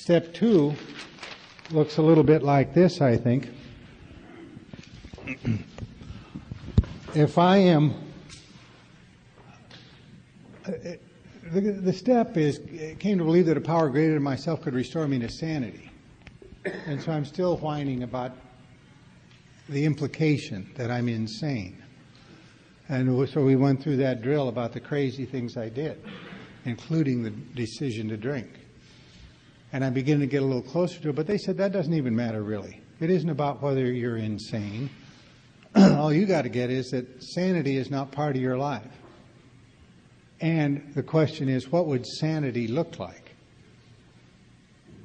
Step 2 looks a little bit like this, I think. If I am, the step is, came to believe that a power greater than myself could restore me to sanity. And so I'm still whining about the implication that I'm insane. And so we went through that drill about the crazy things I did, including the decision to drink. And I'm beginning to get a little closer to it, but they said that doesn't even matter really. It isn't about whether you're insane. All you got to get is that sanity is not part of your life. And the question is, what would sanity look like?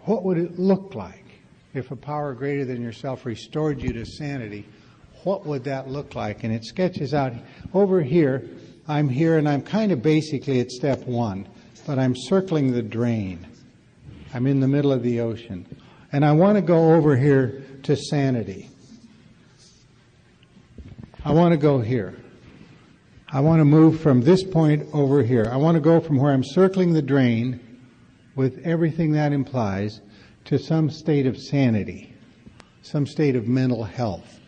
What would it look like if a power greater than yourself restored you to sanity? What would that look like? And it sketches out over here. I'm here, and I'm kind of basically at step 1, but I'm circling the drain. I'm in the middle of the ocean. And I want to go over here to sanity. I want to go here. I want to move from this point over here. I want to go from where I'm circling the drain with everything that implies to some state of sanity, some state of mental health,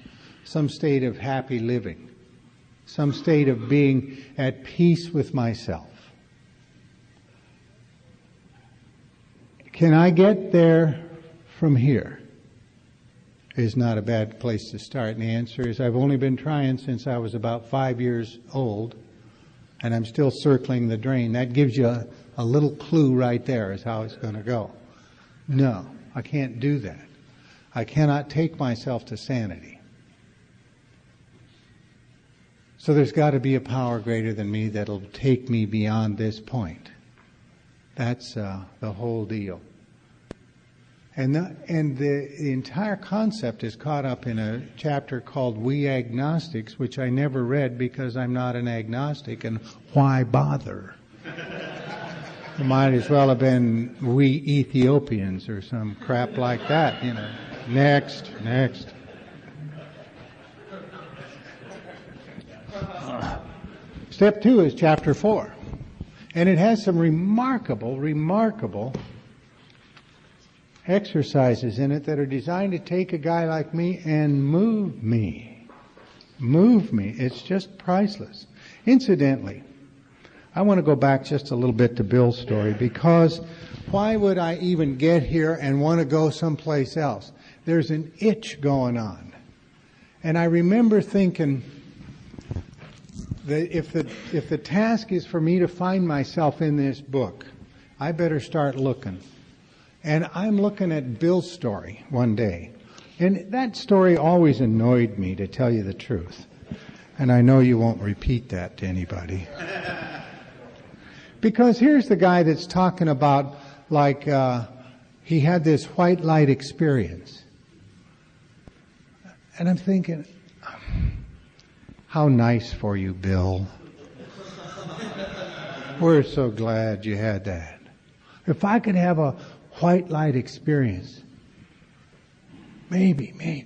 some state of happy living, some state of being at peace with myself. Can I get there from here? Is not a bad place to start. And the answer is I've only been trying since I was about 5 years old, and I'm still circling the drain. That gives you a little clue right there as how it's going to go. No, I can't do that. I cannot take myself to sanity. So there's got to be a power greater than me that'll take me beyond this point. That's the whole deal. And the entire concept is caught up in a chapter called We Agnostics, which I never read because I'm not an agnostic, and why bother? It might as well have been We Ethiopians or some crap like that, you know. Next. Step 2 is chapter 4. And it has some remarkable exercises in it that are designed to take a guy like me and move me. It's just priceless. Incidentally, I want to go back just a little bit to Bill's story, because why would I even get here and want to go someplace else? There's an itch going on. And I remember thinking that if the task is for me to find myself in this book, I better start looking. And I'm looking at Bill's story one day. And that story always annoyed me, to tell you the truth. And I know you won't repeat that to anybody. Because here's the guy that's talking about, like, he had this white light experience. And I'm thinking, how nice for you, Bill. We're so glad you had that. If I could have a white light experience, maybe.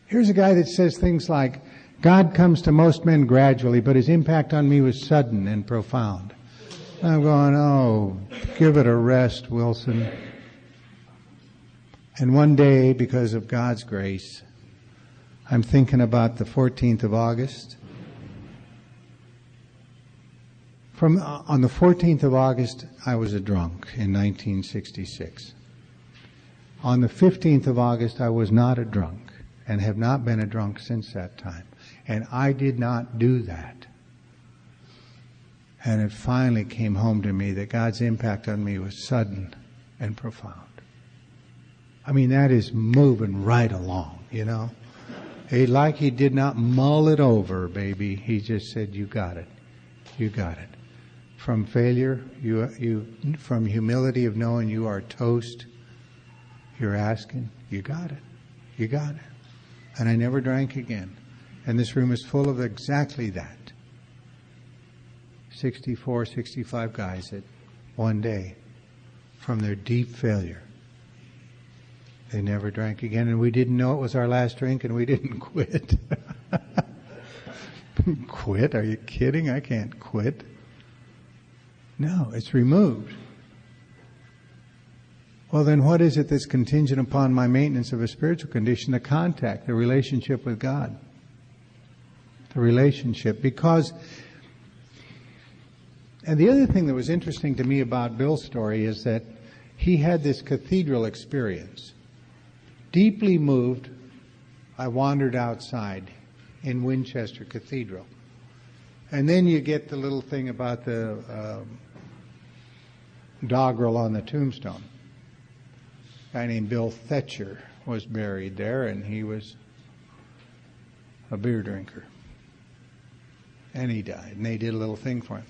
Here's a guy that says things like, God comes to most men gradually, but his impact on me was sudden and profound. And I'm going, oh, give it a rest, Wilson. And one day, because of God's grace, I'm thinking about the 14th of August. On the 14th of August, I was a drunk in 1966. On the 15th of August, I was not a drunk and have not been a drunk since that time. And I did not do that. And it finally came home to me that God's impact on me was sudden and profound. I mean, that is moving right along, you know. He did not mull it over, baby. He just said, you got it. You got it. From failure, from humility of knowing you are toast, you're asking, you got it. And I never drank again. And this room is full of exactly that. 64, 65 guys that one day, from their deep failure, they never drank again, and we didn't know it was our last drink, and we didn't quit. Quit? Are you kidding? I can't quit. No, it's removed. Well, then what is it that's contingent upon my maintenance of a spiritual condition? The contact, the relationship with God. The relationship. Because, and the other thing that was interesting to me about Bill's story is that he had this cathedral experience. Deeply moved, I wandered outside in Winchester Cathedral. And then you get the little thing about the doggerel on the tombstone. A guy named Bill Thetcher was buried there, and he was a beer drinker. And he died, and they did a little thing for him.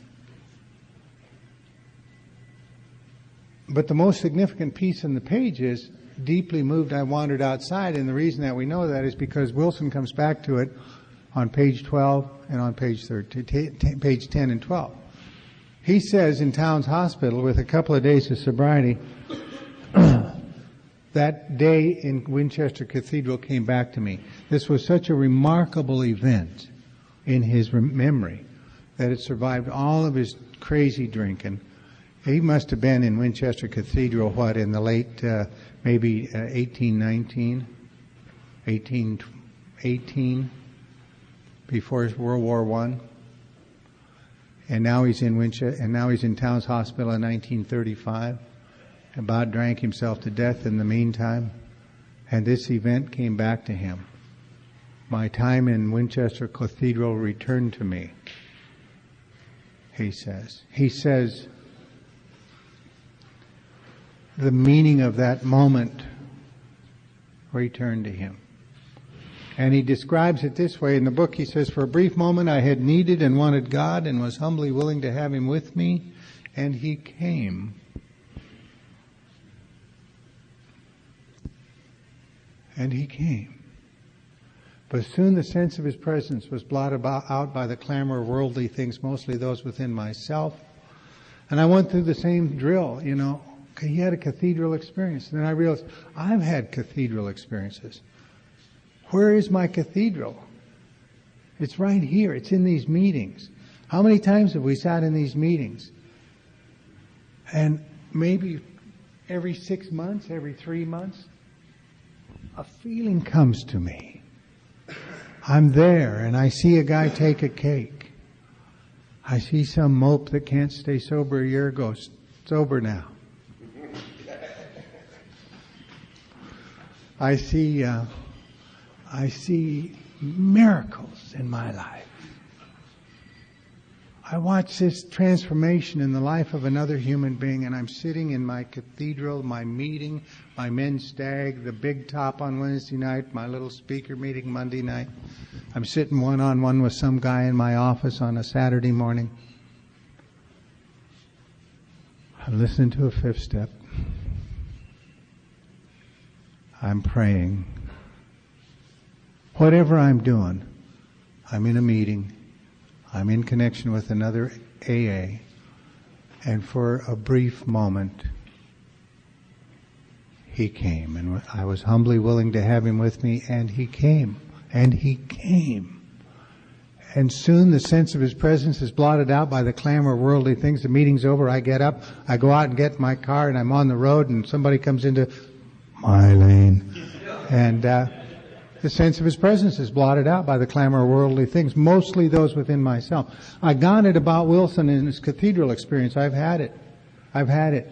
But the most significant piece in the page is, deeply moved, I wandered outside, and the reason that we know that is because Wilson comes back to it on page 12 and on page 10 and 12. He says in Towns Hospital, with a couple of days of sobriety, that day in Winchester Cathedral came back to me. This was such a remarkable event in his memory that it survived all of his crazy drinking. He must have been in Winchester Cathedral, in the late, maybe 1819, 1818, before World War I. And now he's in Towns Hospital in 1935. About drank himself to death in the meantime. And this event came back to him. My time in Winchester Cathedral returned to me, he says. He says, the meaning of that moment returned to him. And he describes it this way in the book. He says, for a brief moment I had needed and wanted God and was humbly willing to have Him with me, and He came. And He came. But soon the sense of His presence was blotted out by the clamor of worldly things, mostly those within myself. And I went through the same drill, He had a cathedral experience. And then I realized, I've had cathedral experiences. Where is my cathedral? It's right here. It's in these meetings. How many times have we sat in these meetings? And maybe every 6 months, every 3 months, a feeling comes to me. I'm there and I see a guy take a cake. I see some mope that can't stay sober a year ago, sober now. I see miracles in my life. I watch this transformation in the life of another human being, and I'm sitting in my cathedral, my meeting, my men's stag, the big top on Wednesday night, my little speaker meeting Monday night. I'm sitting one-on-one with some guy in my office on a Saturday morning. I'm listening to a fifth step. I'm praying. Whatever I'm doing, I'm in a meeting, I'm in connection with another AA, and for a brief moment, He came, and I was humbly willing to have Him with me, and He came, and He came. And soon the sense of His presence is blotted out by the clamor of worldly things. The meeting's over, I get up, I go out and get my car, and I'm on the road, and somebody comes into my lane, and the sense of His presence is blotted out by the clamor of worldly things, mostly those within myself. I got it about Wilson in his cathedral experience. I've had it. A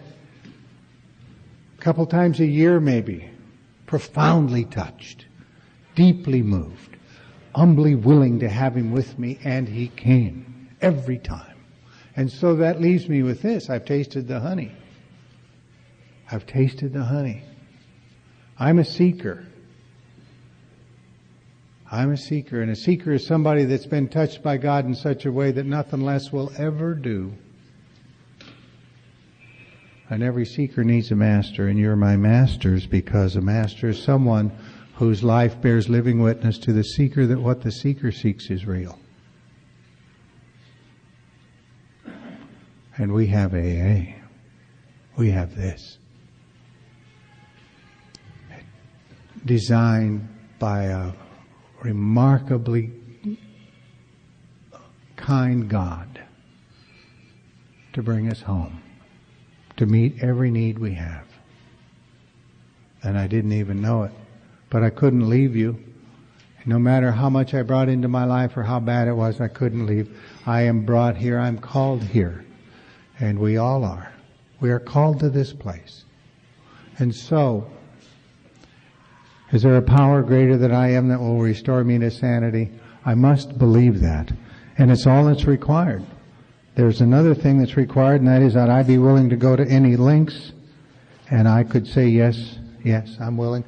couple times a year maybe. Profoundly touched. Deeply moved. Humbly willing to have Him with me, and He came. Every time. And so that leaves me with this. I've tasted the honey. I'm a seeker. I'm a seeker, and a seeker is somebody that's been touched by God in such a way that nothing less will ever do. And every seeker needs a master, and you're my masters, because a master is someone whose life bears living witness to the seeker that what the seeker seeks is real. And we have AA. We have this. Designed by a remarkably kind God to bring us home, to meet every need we have. and I didn't even know it. But I couldn't leave you. No matter how much I brought into my life or how bad it was, I couldn't leave. I am brought here. I'm called here. And we all are. We are called to this place. And so, is there a power greater than I am that will restore me to sanity? I must believe that. And it's all that's required. There's another thing that's required, and that is that I be willing to go to any lengths. And I could say, yes, I'm willing.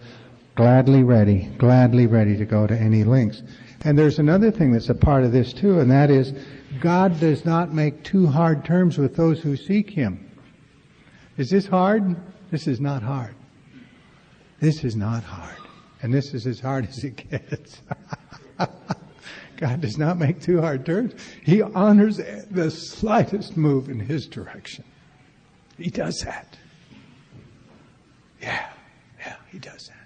Gladly ready to go to any lengths. And there's another thing that's a part of this too, and that is God does not make too hard terms with those who seek Him. Is this hard? This is not hard. This is not hard. And this is as hard as it gets. God does not make too hard terms. He honors the slightest move in His direction. He does that. Yeah, He does that.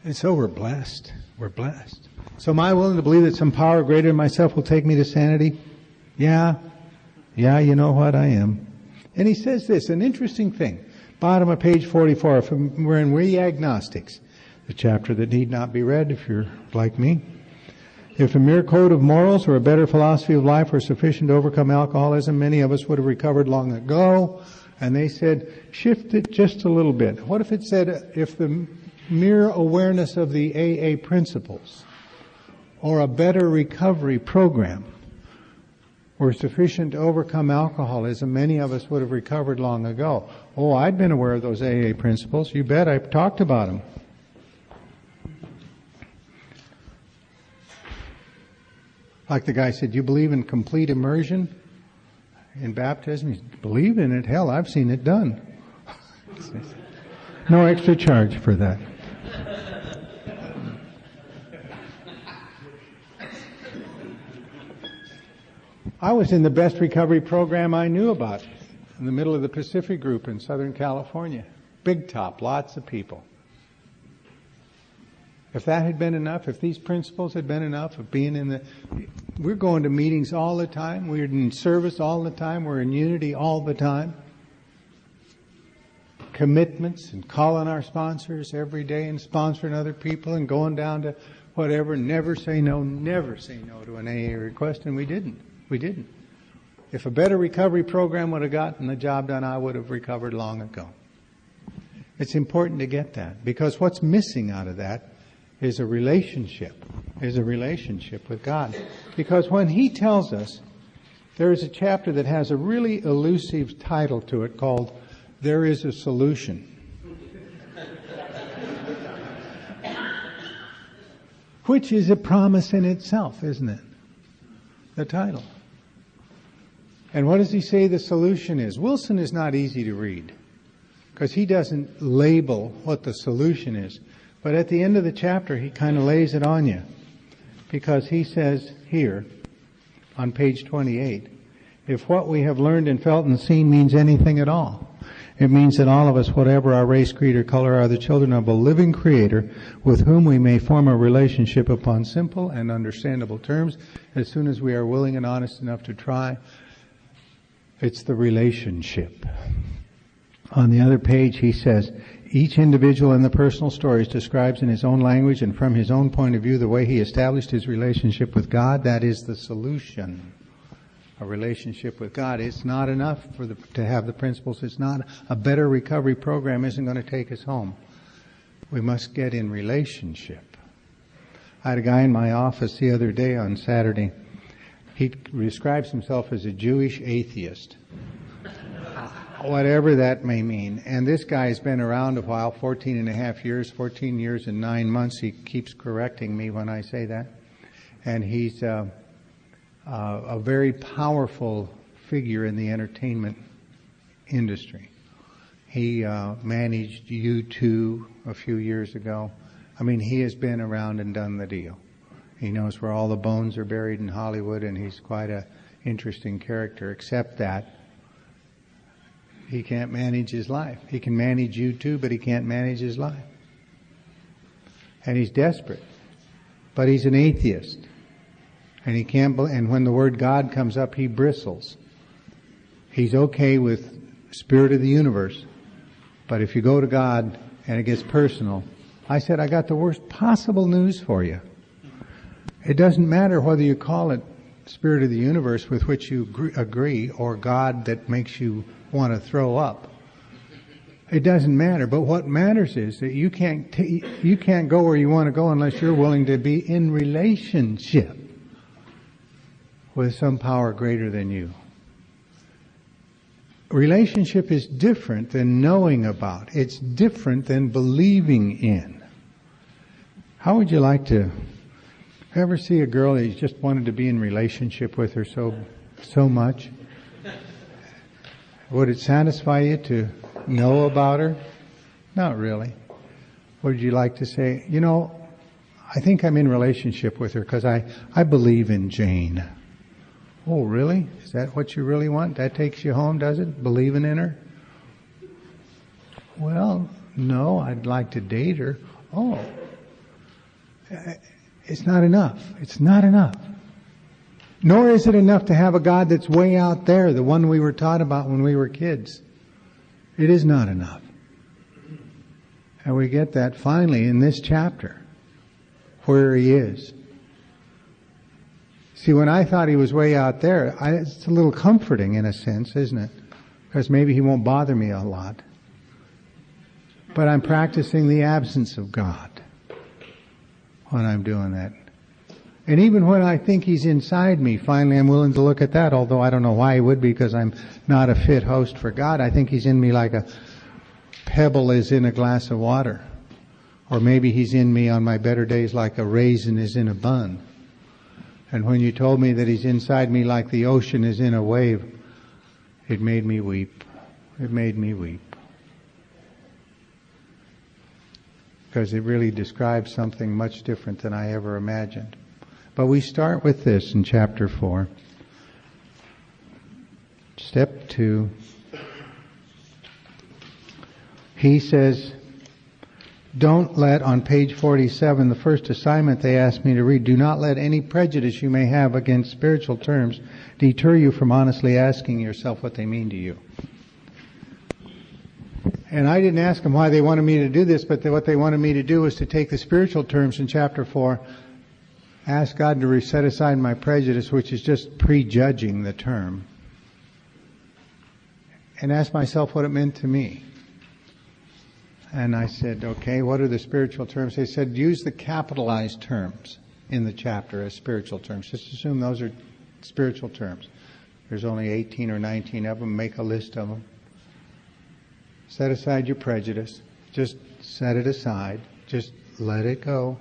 And so we're blessed. We're blessed. So am I willing to believe that some power greater than myself will take me to sanity? Yeah, you know what, I am. And he says this, an interesting thing. Bottom of page 44, we're in We Agnostics, the chapter that need not be read if you're like me. If a mere code of morals or a better philosophy of life were sufficient to overcome alcoholism, many of us would have recovered long ago. And they said, shift it just a little bit. What if it said, if the mere awareness of the AA principles or a better recovery program were sufficient to overcome alcoholism, many of us would have recovered long ago. Oh, I'd been aware of those AA principles. You bet, I've talked about them. Like the guy said, you believe in complete immersion in baptism? You believe in it? Hell, I've seen it done. No extra charge for that. I was in the best recovery program I knew about, in the middle of the Pacific Group in Southern California. Big top, lots of people. If that had been enough, if these principles had been enough of being we're going to meetings all the time, we're in service all the time, we're in unity all the time. Commitments and calling our sponsors every day and sponsoring other people and going down to whatever, never say no to an AA request, and we didn't. If a better recovery program would have gotten the job done, I would have recovered long ago. It's important to get that, because what's missing out of that is a relationship with God. Because when He tells us, there is a chapter that has a really elusive title to it called There is a Solution. Which is a promise in itself, isn't it? The title. And what does he say the solution is? Wilson is not easy to read, because he doesn't label what the solution is. But at the end of the chapter, he kind of lays it on you. Because he says here, on page 28, if what we have learned and felt and seen means anything at all, it means that all of us, whatever our race, creed, or color, are the children of a living Creator with whom we may form a relationship upon simple and understandable terms as soon as we are willing and honest enough to try. It's the relationship. On the other page, he says, each individual in the personal stories describes in his own language and from his own point of view the way he established his relationship with God. That is the solution. A relationship with God. It's not enough to have the principles. It's not a better recovery program isn't going to take us home. We must get in relationship. I had a guy in my office the other day on Saturday. He describes himself as a Jewish atheist. Whatever that may mean. And this guy's been around a while, 14 years and 9 months. He keeps correcting me when I say that. And he's a very powerful figure in the entertainment industry. He managed U2 a few years ago. I mean, he has been around and done the deal. He knows where all the bones are buried in Hollywood, and he's quite an interesting character, except that he can't manage his life. He can manage U2, but he can't manage his life. And he's desperate. But he's an atheist. And he can't. And when the word God comes up, he bristles. He's okay with Spirit of the universe. But if you go to God and it gets personal. I said, I got the worst possible news for you. It doesn't matter whether you call it Spirit of the universe with which you agree or God that makes you want to throw up. It doesn't matter. But what matters is that you can't go where you want to go unless you're willing to be in relationship with some power greater than you. Relationship is different than knowing about. It's different than believing in. How would you like to ever see a girl that you just wanted to be in relationship with her so much? Would it satisfy you to know about her? Not really. Would you like to say, you know, I think I'm in relationship with her because I believe in Jane. Oh, really? Is that what you really want? That takes you home, does it? Believing in her? Well, no, I'd like to date her. Oh, it's not enough. It's not enough. Nor is it enough to have a God that's way out there, the one we were taught about when we were kids. It is not enough. And we get that finally in this chapter, where He is. See, when I thought He was way out there, it's a little comforting in a sense, isn't it? Because maybe He won't bother me a lot. But I'm practicing the absence of God when I'm doing that. And even when I think He's inside me, finally I'm willing to look at that, although I don't know why He would be, because I'm not a fit host for God. I think He's in me like a pebble is in a glass of water. Or maybe He's in me on my better days like a raisin is in a bun. And when you told me that He's inside me like the ocean is in a wave, it made me weep. It made me weep. Because it really describes something much different than I ever imagined. But we start with this in chapter 4. Step 2. He says, don't let, on page 47, the first assignment they asked me to read, do not let any prejudice you may have against spiritual terms deter you from honestly asking yourself what they mean to you. And I didn't ask them why they wanted me to do this, but what they wanted me to do was to take the spiritual terms in chapter 4, ask God to set aside my prejudice, which is just prejudging the term, and ask myself what it meant to me. And I said, okay, what are the spiritual terms? They said, use the capitalized terms in the chapter as spiritual terms. Just assume those are spiritual terms. There's only 18 or 19 of them. Make a list of them. Set aside your prejudice. Just set it aside. Just let it go.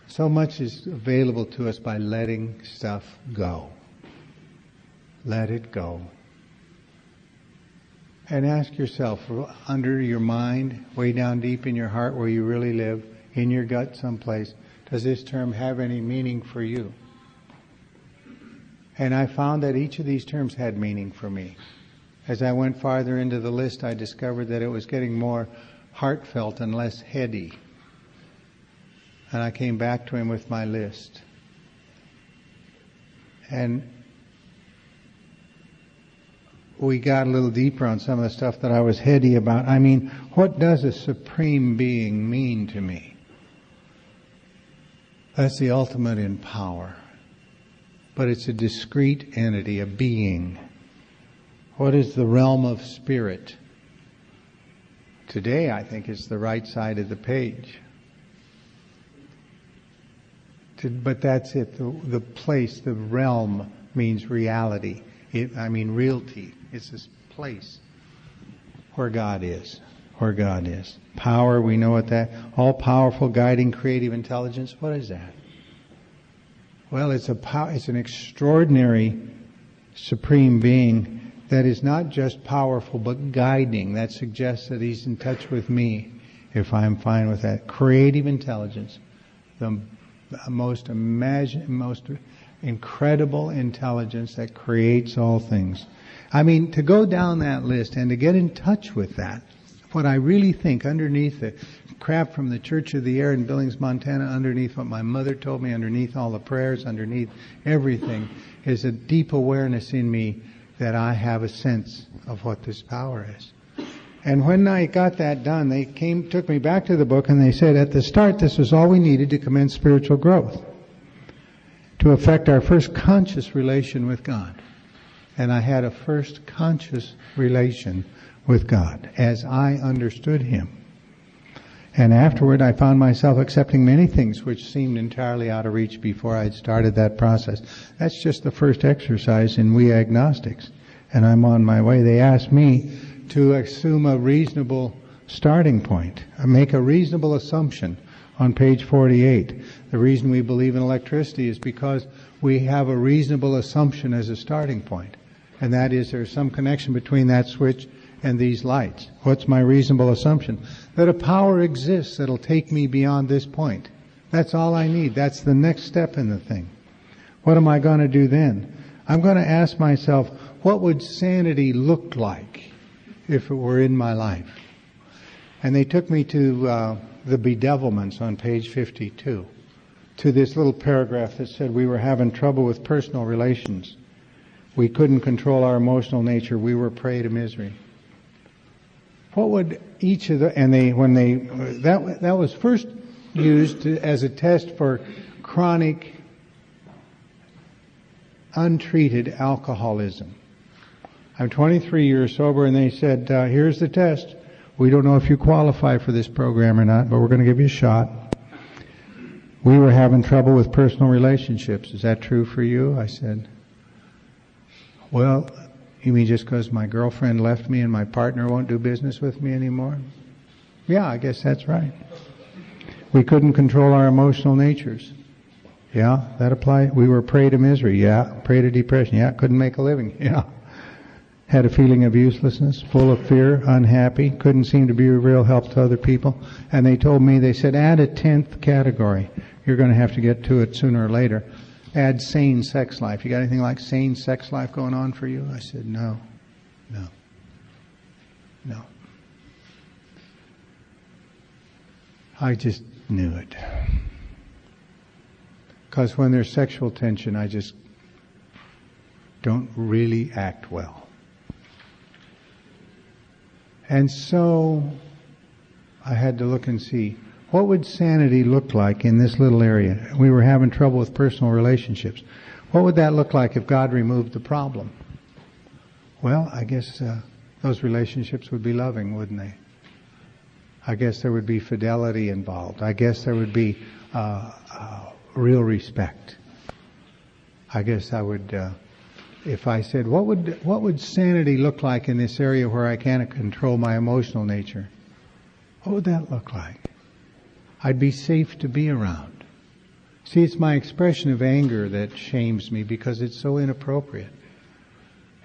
So much is available to us by letting stuff go. Let it go. And ask yourself, under your mind, way down deep in your heart where you really live, in your gut someplace, does this term have any meaning for you? And I found that each of these terms had meaning for me. As I went farther into the list, I discovered that it was getting more heartfelt and less heady. And I came back to Him with my list. And we got a little deeper on some of the stuff that I was heady about. I mean, what does a supreme being mean to me? That's the ultimate in power. But it's a discrete entity, a being. What is the realm of spirit? Today, I think, is the right side of the page. But that's it. The place, the realm means reality. Realty. It's this place where God is. Where God is. Power, we know what that. All-powerful, guiding, creative intelligence. What is that? Well, it's an extraordinary supreme being that is not just powerful but guiding. That suggests that He's in touch with me if I'm fine with that. Creative intelligence. The most incredible intelligence that creates all things. I mean, to go down that list and to get in touch with that, what I really think underneath the crap from the Church of the Air in Billings, Montana, underneath what my mother told me, underneath all the prayers, underneath everything, is a deep awareness in me that I have a sense of what this power is. And when I got that done, they took me back to the book, and they said at the start this was all we needed to commence spiritual growth, to affect our first conscious relation with God. And I had a first conscious relation with God as I understood Him. And afterward I found myself accepting many things which seemed entirely out of reach before I'd started that process. That's just the first exercise in We Agnostics. And I'm on my way. They asked me to assume a reasonable starting point, make a reasonable assumption on page 48. The reason we believe in electricity is because we have a reasonable assumption as a starting point. And that is there's some connection between that switch and these lights. What's my reasonable assumption? That a power exists that'll take me beyond this point. That's all I need. That's the next step in the thing. What am I going to do then? I'm going to ask myself, what would sanity look like if it were in my life? And they took me to the bedevilments on page 52, to this little paragraph that said we were having trouble with personal relations. We couldn't control our emotional nature. We were prey to misery. What would each of the, that was first used as a test for chronic, untreated alcoholism. I'm 23 years sober, and they said, here's the test. We don't know if you qualify for this program or not, but we're going to give you a shot. We were having trouble with personal relationships. Is that true for you? I said, well, you mean just because my girlfriend left me and my partner won't do business with me anymore? Yeah, I guess that's right. We couldn't control our emotional natures. Yeah, that applied. We were prey to misery. Yeah, prey to depression. Yeah, couldn't make a living. Yeah. Had a feeling of uselessness, full of fear, unhappy, couldn't seem to be a real help to other people. And they told me, they said, add a 10th category. You're going to have to get to it sooner or later. Add sane sex life. You got anything like sane sex life going on for you? I said, no. I just knew it. Because when there's sexual tension, I just don't really act well. And so I had to look and see, what would sanity look like in this little area? We were having trouble with personal relationships. What would that look like if God removed the problem? Well, I guess those relationships would be loving, wouldn't they? I guess there would be fidelity involved. I guess there would be real respect. I guess I would, if I said, what would sanity look like in this area where I can't control my emotional nature? What would that look like? I'd be safe to be around. See, it's my expression of anger that shames me because it's so inappropriate.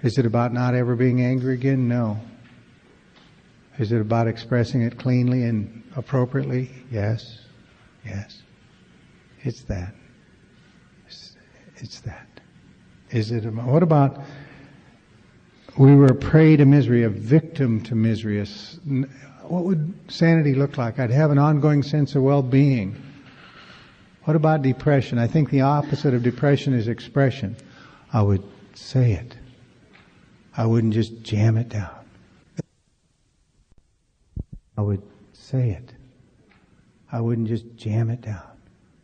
Is it about not ever being angry again? No. Is it about expressing it cleanly and appropriately? Yes. It's that. It's that. Is it about, what about, we were a prey to misery, a victim to misery. What would sanity look like? I'd have an ongoing sense of well-being. What about depression? I think the opposite of depression is expression. I would say it. I wouldn't just jam it down. I would say it. I wouldn't just jam it down.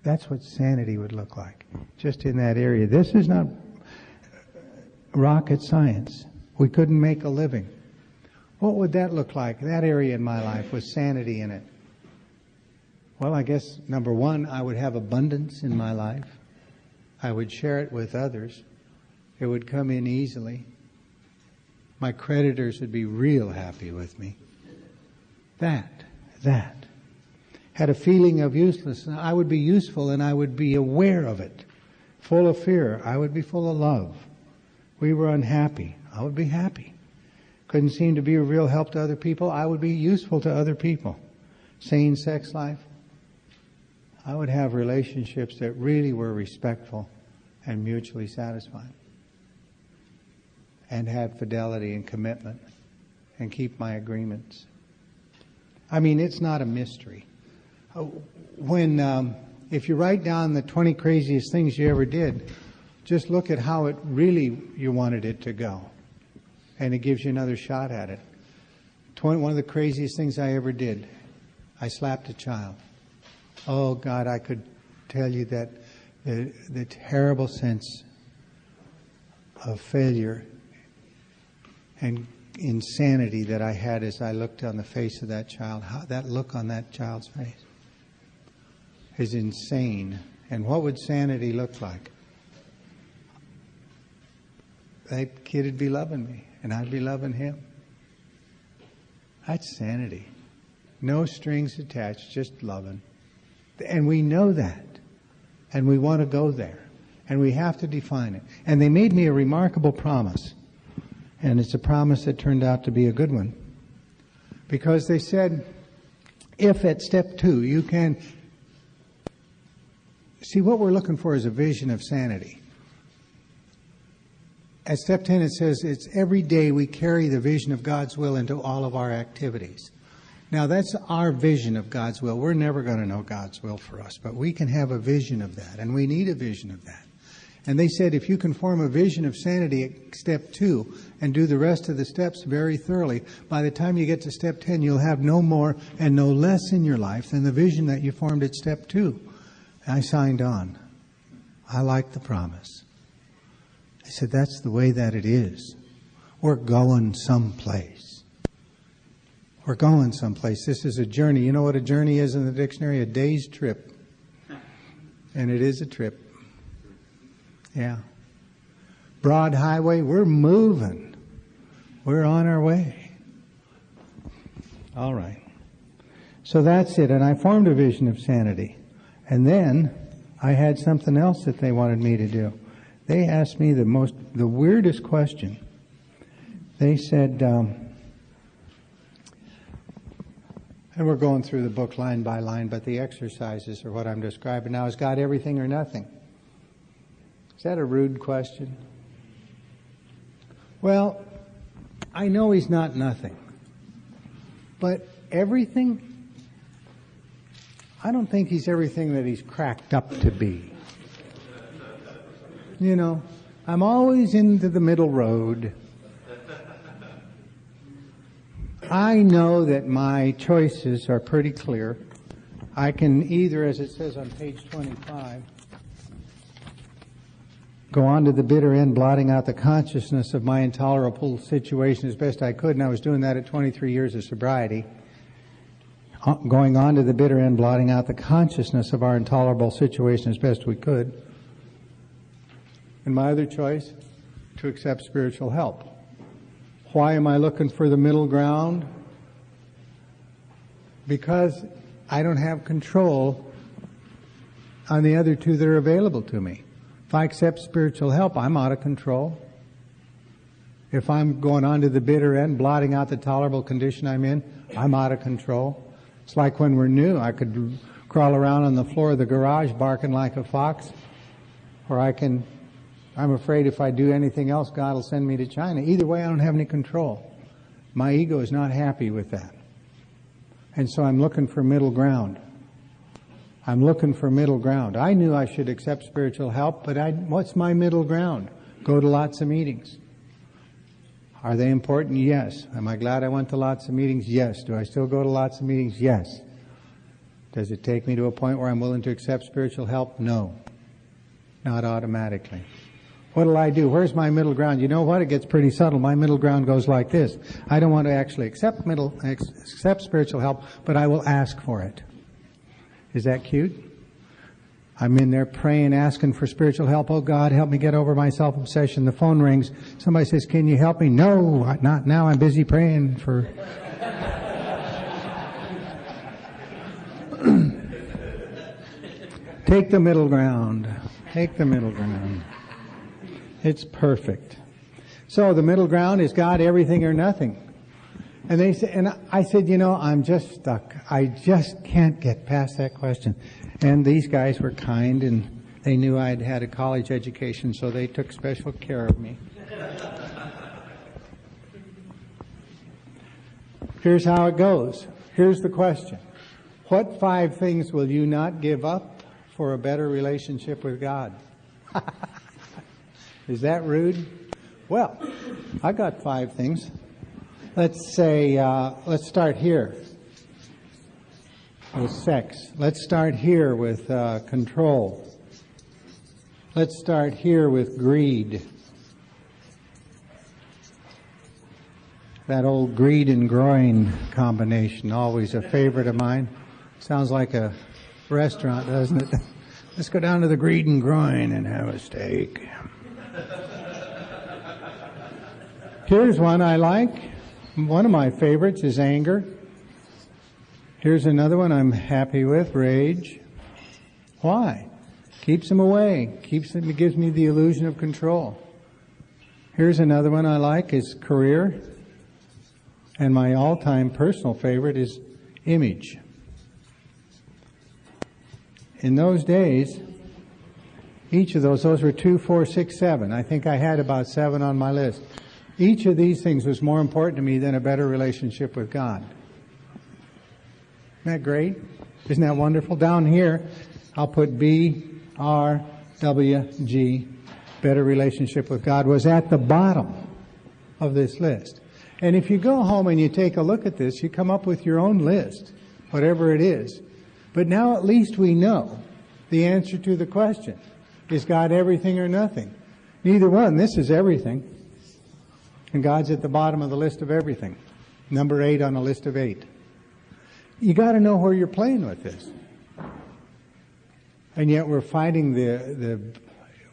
That's what sanity would look like, just in that area. This is not rocket science. We couldn't make a living. What would that look like, that area in my life with sanity in it? Well, I guess, number one, I would have abundance in my life. I would share it with others. It would come in easily. My creditors would be real happy with me. That. Had a feeling of uselessness. I would be useful and I would be aware of it. Full of fear. I would be full of love. We were unhappy. I would be happy. Couldn't seem to be a real help to other people. I would be useful to other people. Sane sex life. I would have relationships that really were respectful and mutually satisfying. And had fidelity and commitment. And keep my agreements. I mean, it's not a mystery. If you write down the 20 craziest things you ever did, just look at how it really you wanted it to go. And it gives you another shot at it. One of the craziest things I ever did, I slapped a child. Oh, God, I could tell you that the terrible sense of failure and insanity that I had as I looked on the face of that child. That look on that child's face is insane. And what would sanity look like? That kid would be loving me, and I'd be loving him. That's sanity. No strings attached, just loving. And we know that. And we want to go there. And we have to define it. And they made me a remarkable promise. And it's a promise that turned out to be a good one. Because they said, if at step 2 you can... See, what we're looking for is a vision of sanity. At step 10 it says, it's every day we carry the vision of God's will into all of our activities. Now that's our vision of God's will. We're never going to know God's will for us, but we can have a vision of that, and we need a vision of that. And they said if you can form a vision of sanity at step 2 and do the rest of the steps very thoroughly, by the time you get to step 10, you'll have no more and no less in your life than the vision that you formed at step 2. I signed on. I liked the promise. I said, that's the way that it is. We're going someplace. We're going someplace. This is a journey. You know what a journey is in the dictionary? A day's trip. And it is a trip. Yeah. Broad highway, we're moving. We're on our way. All right. So that's it. And I formed a vision of sanity. And then I had something else that they wanted me to do. They asked me the weirdest question. They said, and we're going through the book line by line, but the exercises are what I'm describing now. Is God everything or nothing? Is that a rude question? Well, I know He's not nothing. But everything? I don't think He's everything that He's cracked up to be. You know, I'm always into the middle road. I know that my choices are pretty clear. I can either, as it says on page 25, go on to the bitter end, blotting out the consciousness of my intolerable situation as best I could, and I was doing that at 23 years of sobriety. Going on to the bitter end, blotting out the consciousness of our intolerable situation as best we could. And my other choice, to accept spiritual help. Why am I looking for the middle ground? Because I don't have control on the other two that are available to me. If I accept spiritual help, I'm out of control. If I'm going on to the bitter end, blotting out the tolerable condition I'm in, I'm out of control. It's like when we're new, I could crawl around on the floor of the garage barking like a fox, or I'm afraid if I do anything else, God will send me to China. Either way, I don't have any control. My ego is not happy with that. And so I'm looking for middle ground. I'm looking for middle ground. I knew I should accept spiritual help, but what's my middle ground? Go to lots of meetings. Are they important? Yes. Am I glad I went to lots of meetings? Yes. Do I still go to lots of meetings? Yes. Does it take me to a point where I'm willing to accept spiritual help? No. Not automatically. What'll I do? Where's my middle ground? You know what? It gets pretty subtle. My middle ground goes like this. I don't want to actually accept spiritual help, but I will ask for it. Is that cute? I'm in there praying, asking for spiritual help. Oh God, help me get over my self-obsession. The phone rings. Somebody says, can you help me? No, not now. I'm busy praying for... Take the middle ground. Take the middle ground. It's perfect. So the middle ground is God, everything or nothing. And I said, I'm just stuck. I just can't get past that question. And these guys were kind, and they knew I'd had a college education, so they took special care of me. Here's how it goes. Here's the question. What 5 things will you not give up for a better relationship with God? Is that rude? Well, I got 5 things. let's say, let's start here with sex. Let's start here with control. Let's start here with greed. That old greed and groin combination, always a favorite of mine. Sounds like a restaurant, doesn't it? Let's go down to the greed and groin and have a steak. Here's one I like. One of my favorites is anger. Here's another one I'm happy with, rage. Why? Keeps them away. It gives me the illusion of control. Here's another one I like is career. And my all-time personal favorite is image. In those days, each of those were 2, 4, 6, 7. I think I had about 7 on my list. Each of these things was more important to me than a better relationship with God. Isn't that great? Isn't that wonderful? Down here, I'll put B, R, W, G. Better relationship with God was at the bottom of this list. And if you go home and you take a look at this, you come up with your own list, whatever it is. But now at least we know the answer to the question. Is God everything or nothing? Neither one. This is everything. And God's at the bottom of the list of everything. Number 8 on a list of 8. You got to know where you're playing with this. And yet we're fighting the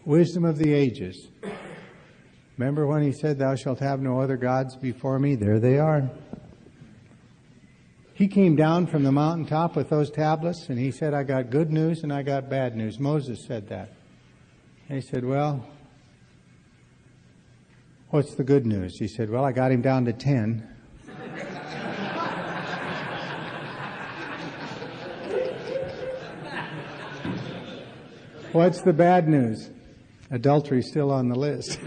wisdom of the ages. Remember when he said, "Thou shalt have no other gods before me"? There they are. He came down from the mountaintop with those tablets, and he said, "I got good news and I got bad news." Moses said that. And he said, "Well, what's the good news?" He said, "Well, I got him down to 10. What's the bad news? Adultery's still on the list."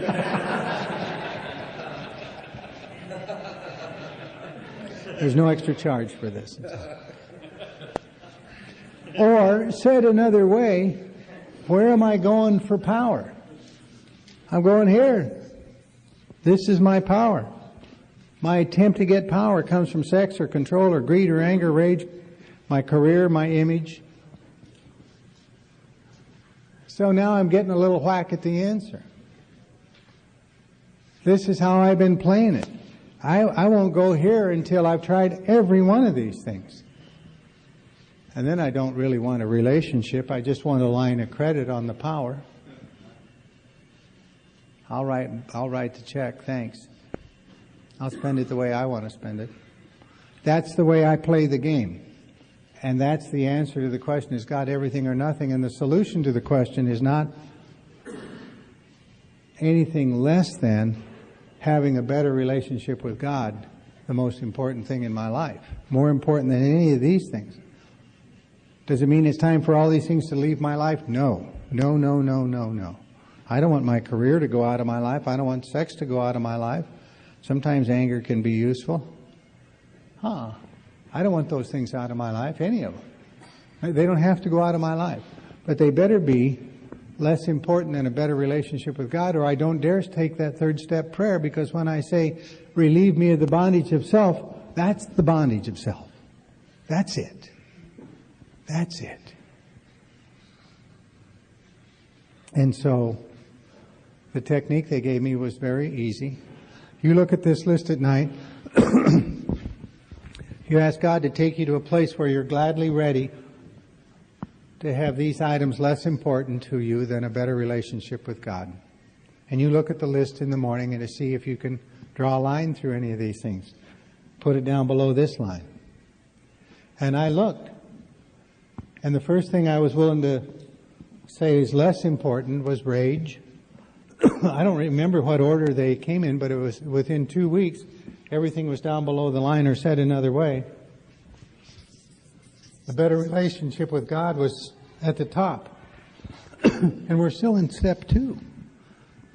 There's no extra charge for this. Or, said another way, where am I going for power? I'm going here. This is my power. My attempt to get power comes from sex or control or greed or anger, rage, my career, my image. So now I'm getting a little whack at the answer. This is how I've been playing it. I won't go here until I've tried every one of these things. And then I don't really want a relationship. I just want a line of credit on the power. I'll write the check, thanks. I'll spend it the way I want to spend it. That's the way I play the game. And that's the answer to the question, is God everything or nothing? And the solution to the question is not anything less than having a better relationship with God, the most important thing in my life. More important than any of these things. Does it mean it's time for all these things to leave my life? No. No, no, no, no, no. I don't want my career to go out of my life. I don't want sex to go out of my life. Sometimes anger can be useful. I don't want those things out of my life, any of them. They don't have to go out of my life. But they better be less important than a better relationship with God, or I don't dare take that third step prayer, because when I say, relieve me of the bondage of self, that's the bondage of self. That's it. That's it. And so, the technique they gave me was very easy. You look at this list at night, you ask God to take you to a place where you're gladly ready to have these items less important to you than a better relationship with God. And you look at the list in the morning and to see if you can draw a line through any of these things. Put it down below this line. And I looked. And the first thing I was willing to say is less important was rage. I don't remember what order they came in, but it was within 2 weeks. Everything was down below the line, or said another way. A better relationship with God was at the top. And we're still in step 2.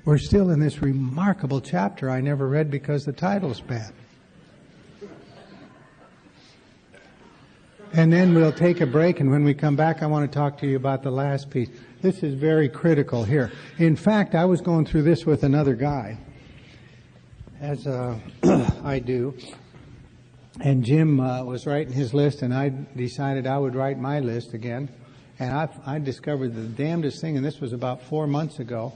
We're still in this remarkable chapter I never read because the title's bad. And then we'll take a break, and when we come back, I want to talk to you about the last piece. This is very critical here. In fact, I was going through this with another guy. as I do. And Jim was writing his list, and I decided I would write my list again. And I discovered the damnedest thing, and this was about 4 months ago.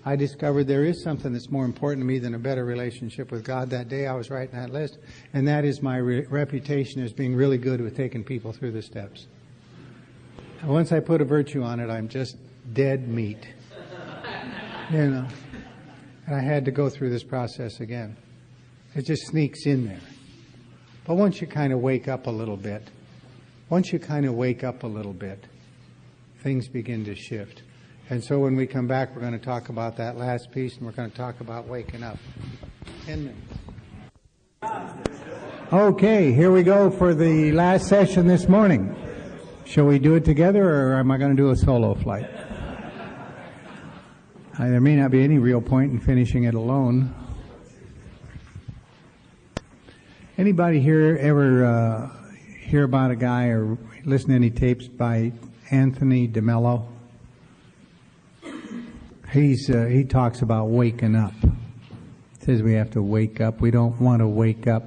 I discovered there is something that's more important to me than a better relationship with God. That day I was writing that list, and that is my reputation as being really good with taking people through the steps. And once I put a virtue on it, I'm just dead meat. You know. And I had to go through this process again. It just sneaks in there. But once you kind of wake up a little bit, things begin to shift. And so when we come back, we're going to talk about that last piece, and we're going to talk about waking up. 10 minutes. Okay, here we go for the last session this morning. Shall we do it together, or am I going to do a solo flight? There may not be any real point in finishing it alone. Anybody here ever hear about a guy or listen to any tapes by Anthony DeMello? He talks about waking up. He says we have to wake up. We don't want to wake up.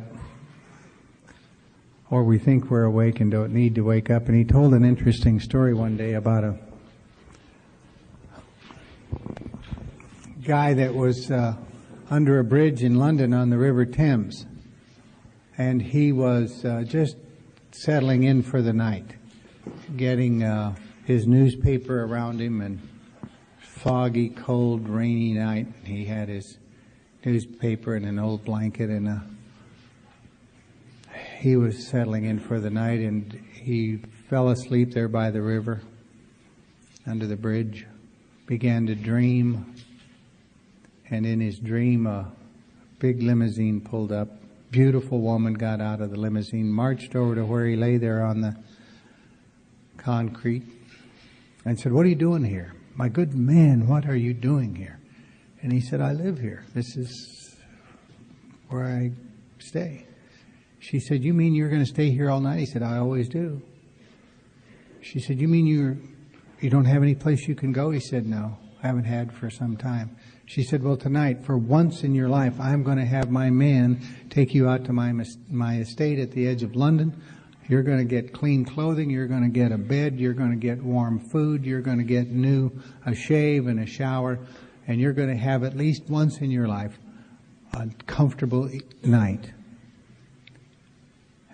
Or we think we're awake and don't need to wake up. And he told an interesting story one day about a guy that was under a bridge in London on the River Thames. And he was just settling in for the night, getting his newspaper around him, and foggy, cold, rainy night. He had his newspaper and an old blanket, and he was settling in for the night, and he fell asleep there by the river under the bridge, began to dream. And in his dream, a big limousine pulled up. Beautiful woman got out of the limousine, marched over to where he lay there on the concrete, and said, "What are you doing here? My good man, what are you doing here?" And he said, "I live here. This is where I stay." She said, "You mean you're going to stay here all night?" He said, "I always do." She said, "You mean you don't have any place you can go?" He said, "No, I haven't had for some time." She said, "Well, tonight, for once in your life, I'm going to have my man take you out to my estate at the edge of London. You're going to get clean clothing. You're going to get a bed. You're going to get warm food. You're going to get a shave and a shower. And you're going to have at least once in your life a comfortable night.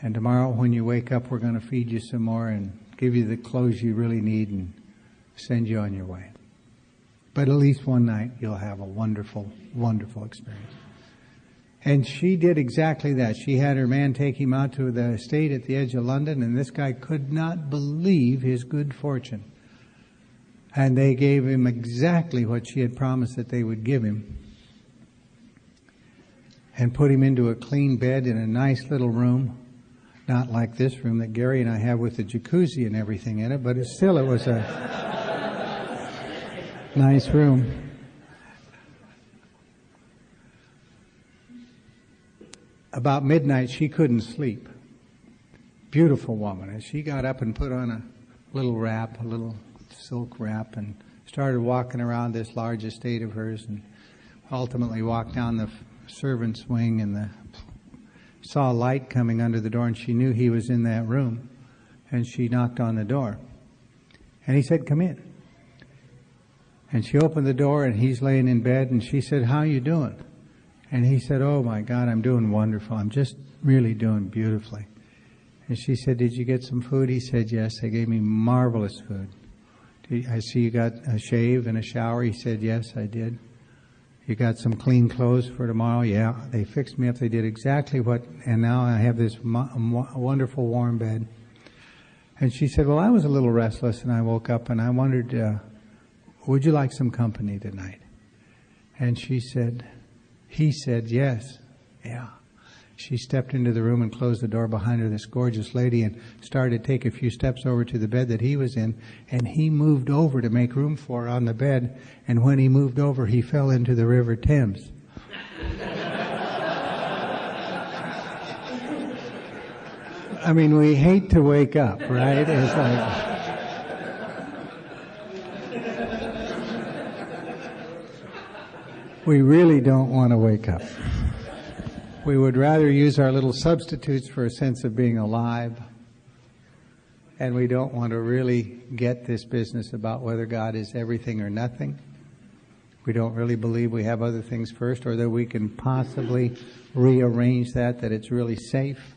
And tomorrow when you wake up, we're going to feed you some more and give you the clothes you really need and send you on your way. But at least one night you'll have a wonderful, wonderful experience." And she did exactly that. She had her man take him out to the estate at the edge of London, and this guy could not believe his good fortune. And they gave him exactly what she had promised that they would give him, and put him into a clean bed in a nice little room, not like this room that Gary and I have with the jacuzzi and everything in it, but it was a nice room. About midnight, she couldn't sleep. Beautiful woman. And she got up and put on a little wrap, a little silk wrap, and started walking around this large estate of hers, and ultimately walked down the servant's wing, and saw a light coming under the door, and she knew he was in that room. And she knocked on the door. And he said, "Come in." And she opened the door, and he's laying in bed, and she said, "How you doing?" And he said, "Oh my God, I'm doing wonderful. I'm just really doing beautifully." And she said, "Did you get some food?" He said, "Yes, they gave me marvelous food." "I see you got a shave and a shower." He said, "Yes, I did." "You got some clean clothes for tomorrow?" "Yeah, they fixed me up. They did exactly and now I have this wonderful warm bed." And she said, "Well, I was a little restless, and I woke up, and I wondered, would you like some company tonight?" And he said, "Yes." "Yeah." She stepped into the room and closed the door behind her, this gorgeous lady, and started to take a few steps over to the bed that he was in. And he moved over to make room for her on the bed. And when he moved over, he fell into the River Thames. I mean, we hate to wake up, right? It's like... we really don't want to wake up. We would rather use our little substitutes for a sense of being alive. And we don't want to really get this business about whether God is everything or nothing. We don't really believe we have other things first, or that we can possibly rearrange that it's really safe.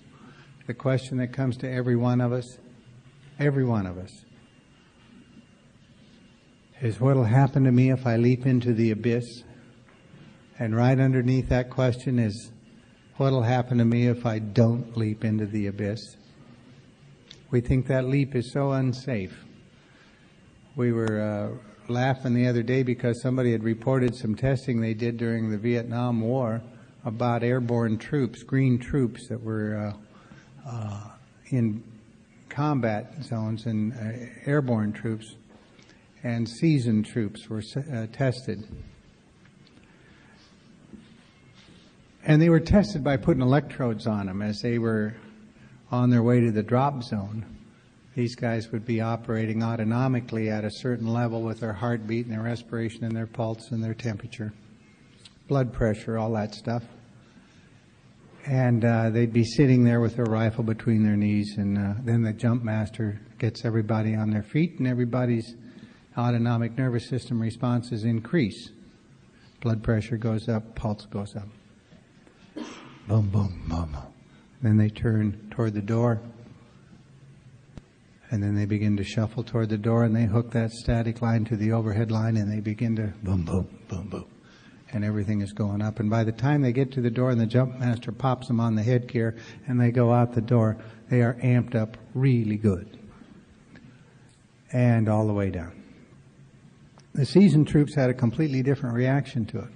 The question that comes to every one of us, is what will happen to me if I leap into the abyss? And right underneath that question is, what will happen to me if I don't leap into the abyss? We think that leap is so unsafe. We were laughing the other day because somebody had reported some testing they did during the Vietnam War about airborne troops, green troops that were in combat zones, and airborne troops and seasoned troops were tested. And they were tested by putting electrodes on them as they were on their way to the drop zone. These guys would be operating autonomically at a certain level with their heartbeat and their respiration and their pulse and their temperature, blood pressure, all that stuff. And they'd be sitting there with their rifle between their knees, and then the jump master gets everybody on their feet, and everybody's autonomic nervous system responses increase. Blood pressure goes up, pulse goes up. Boom, boom, boom. Then they turn toward the door, and then they begin to shuffle toward the door, and they hook that static line to the overhead line, and they begin to boom, boom, boom, boom. And everything is going up. And by the time they get to the door and the jump master pops them on the headgear and they go out the door, they are amped up really good. And all the way down. The seasoned troops had a completely different reaction to it.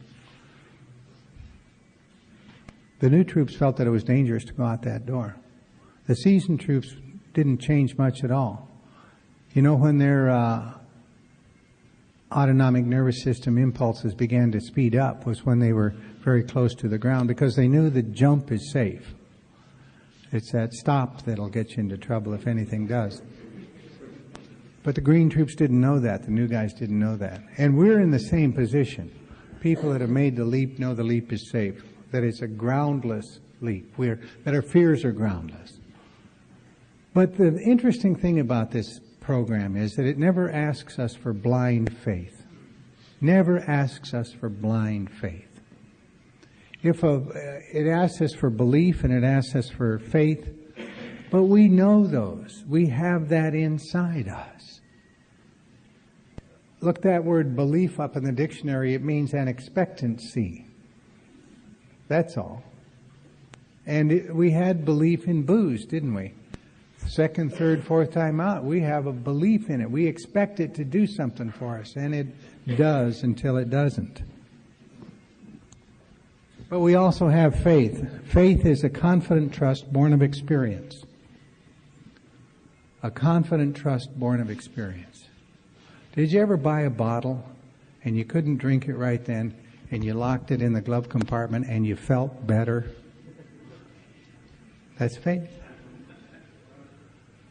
The new troops felt that it was dangerous to go out that door. The seasoned troops didn't change much at all. You know, when their autonomic nervous system impulses began to speed up was when they were very close to the ground, because they knew the jump is safe. It's that stop that'll get you into trouble if anything does. But the green troops didn't know that. The new guys didn't know that. And we're in the same position. People that have made the leap know the leap is safe, that it's a groundless leap, that our fears are groundless. But the interesting thing about this program is that it never asks us for blind faith. Never asks us for blind faith. It asks us for belief and it asks us for faith, but we know those. We have that inside us. Look that word belief up in the dictionary. It means an expectancy. That's all. And we had belief in booze, didn't we? Second, third, fourth time out, we have a belief in it. We expect it to do something for us, and it does until it doesn't. But we also have faith. Faith is a confident trust born of experience. A confident trust born of experience. Did you ever buy a bottle and you couldn't drink it right then, and you locked it in the glove compartment and you felt better? That's faith.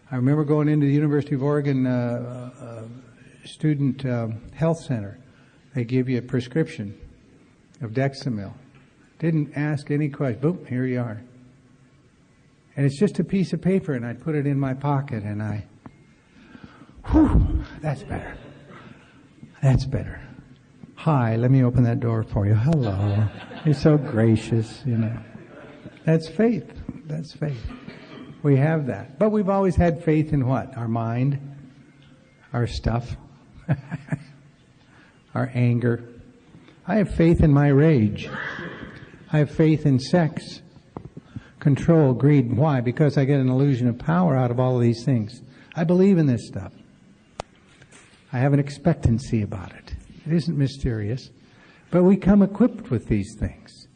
I remember going into the University of Oregon student health center. They give you a prescription of Dexamil. Didn't ask any question. Boom, here you are. And it's just a piece of paper, and I put it in my pocket, and that's better. That's better. Hi, let me open that door for you. Hello. You're so gracious, you know. That's faith. That's faith. We have that. But we've always had faith in what? Our mind, our stuff, our anger. I have faith in my rage. I have faith in sex, control, greed. Why? Because I get an illusion of power out of all of these things. I believe in this stuff. I have an expectancy about it. It isn't mysterious. But we come equipped with these things.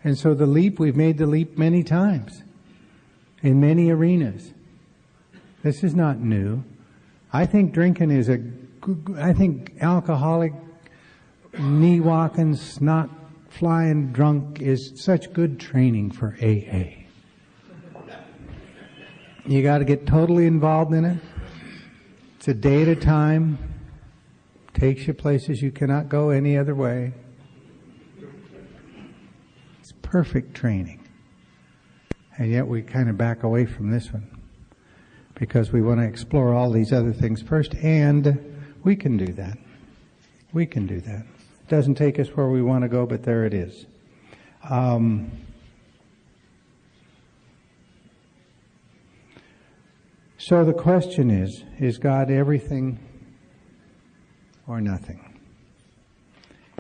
And so the leap, we've made the leap many times. In many arenas. This is not new. I think drinking is I think alcoholic, knee walking, snot flying drunk is such good training for AA. You got to get totally involved in it. It's a day at a time. Takes you places you cannot go any other way. It's perfect training. And yet we kind of back away from this one because we want to explore all these other things first, and we can do that. We can do that. It doesn't take us where we want to go, but there it is. So the question is God everything or nothing?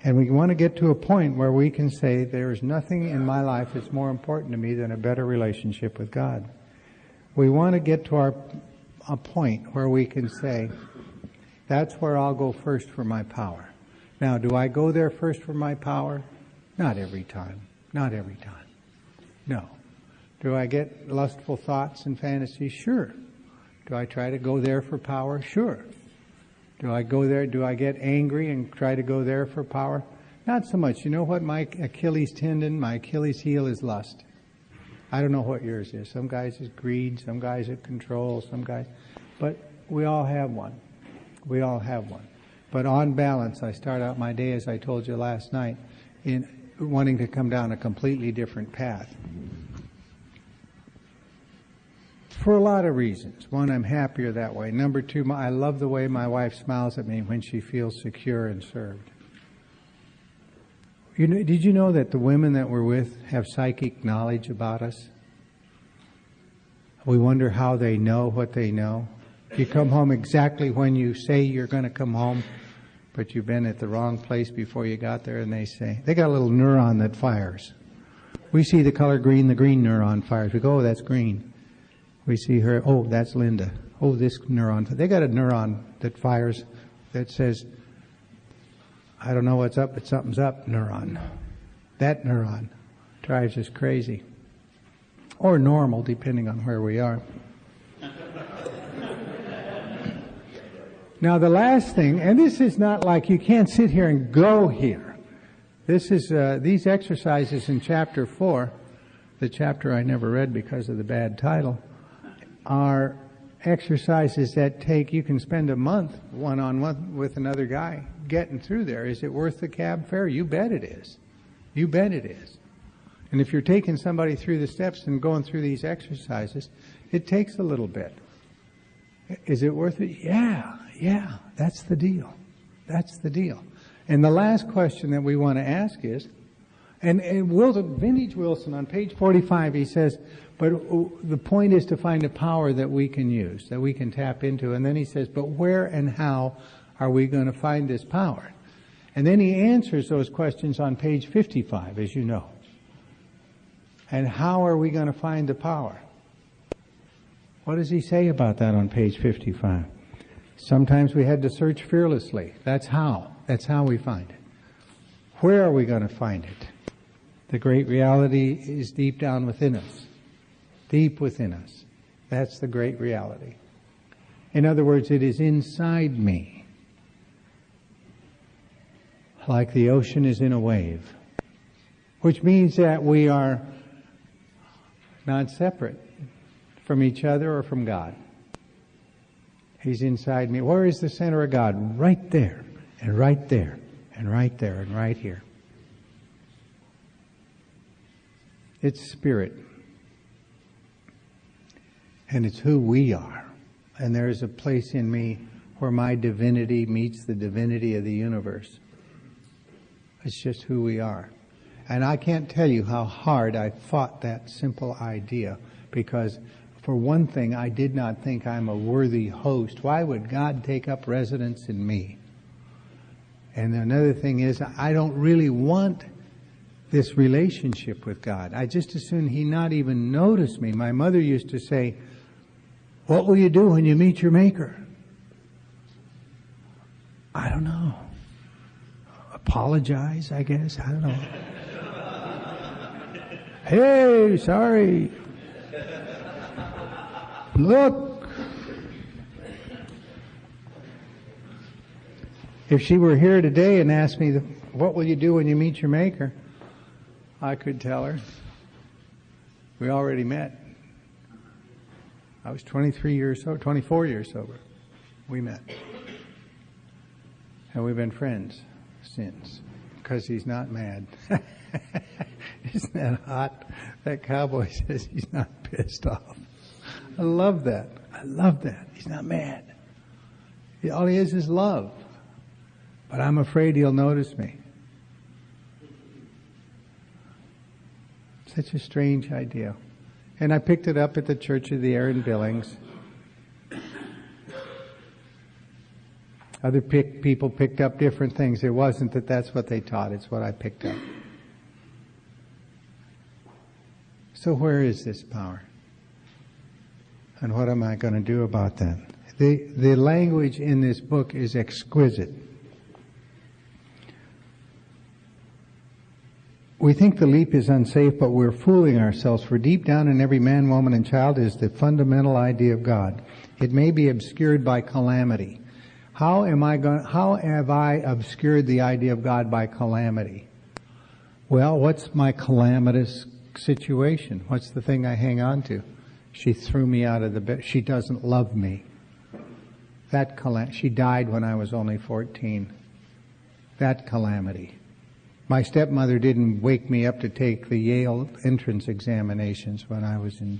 And we want to get to a point where we can say there's nothing in my life that's more important to me than a better relationship with God. We want to get to a point where we can say, that's where I'll go first for my power. Now, do I go there first for my power? Not every time. Not every time. No. Do I get lustful thoughts and fantasies? Sure. Do I try to go there for power? Sure. Do I go there? Do I get angry and try to go there for power? Not so much. You know what my Achilles tendon, my Achilles heel is lust. I don't know what yours is. Some guys is greed, some guys is control, some guys. But we all have one. We all have one. But on balance, I start out my day, as I told you last night, in wanting to come down a completely different path. For a lot of reasons. One, I'm happier that way. Number two, I love the way my wife smiles at me when she feels secure and served. Did you know that the women that we're with have psychic knowledge about us? We wonder how they know what they know. You come home exactly when you say you're going to come home, but you've been at the wrong place before you got there, and they say, they got a little neuron that fires. We see the color green, the green neuron fires. We go, oh, that's green. We see her, oh, that's Linda. Oh, this neuron. They got a neuron that fires that says, I don't know what's up, but something's up, neuron. That neuron drives us crazy. Or normal, depending on where we are. Now, the last thing, and this is not like you can't sit here and go here. This is, these exercises in chapter 4, the chapter I never read because of the bad title, are exercises that take, you can spend a month one-on-one with another guy getting through there. Is it worth the cab fare? You bet it is. You bet it is. And if you're taking somebody through the steps and going through these exercises, it takes a little bit. Is it worth it? Yeah, that's the deal. That's the deal. And the last question that we want to ask is, and Vintage Wilson on page 45, he says, but the point is to find a power that we can use, that we can tap into. And then he says, but where and how are we going to find this power? And then he answers those questions on page 55, as you know. And how are we going to find the power? What does he say about that on page 55? Sometimes we had to search fearlessly. That's how. That's how we find it. Where are we going to find it? The great reality is deep down within us. Deep within us. That's the great reality. In other words, it is inside me. Like the ocean is in a wave. Which means that we are not separate from each other or from God. He's inside me. Where is the center of God? Right there, and right there, and right there, and right here. It's spirit. And it's who we are. And there's a place in me where my divinity meets the divinity of the universe. It's just who we are. And I can't tell you how hard I fought that simple idea, because for one thing, I did not think I'm a worthy host. Why would God take up residence in me? And another thing is, I don't really want this relationship with God. I just as soon He not even notice me. My mother used to say, what will you do when you meet your Maker? I don't know. Apologize, I guess. I don't know. Hey, sorry. Look. If she were here today and asked me, what will you do when you meet your Maker? I could tell her. We already met. I was 24 years sober. We met. And we've been friends since, because He's not mad. Isn't that hot? That cowboy says he's not pissed off. I love that. I love that. He's not mad. All he is love. But I'm afraid he'll notice me. Such a strange idea. And I picked it up at the Church of the Air in Billings. Other people picked up different things. It wasn't that that's what they taught. It's what I picked up. So where is this power? And what am I going to do about that? The language in this book is exquisite. We think the leap is unsafe, but we're fooling ourselves, for deep down in every man, woman, and child is the fundamental idea of God. It may be obscured by calamity. How have I obscured the idea of God by calamity? Well, what's my calamitous situation? What's the thing I hang on to? She threw me out of the bed. She doesn't love me. She died when I was only 14. That calamity. My stepmother didn't wake me up to take the Yale entrance examinations when I was in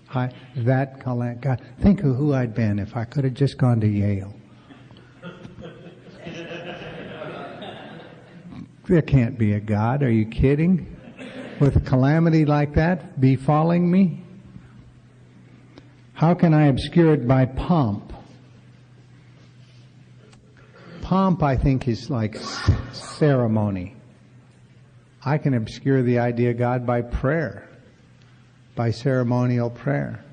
high. That calamity. God, think of who I'd been if I could have just gone to Yale. There can't be a God. Are you kidding? With a calamity like that befalling me? How can I obscure it by pomp? Pomp, I think, is like ceremony. I can obscure the idea of God by prayer, by ceremonial prayer,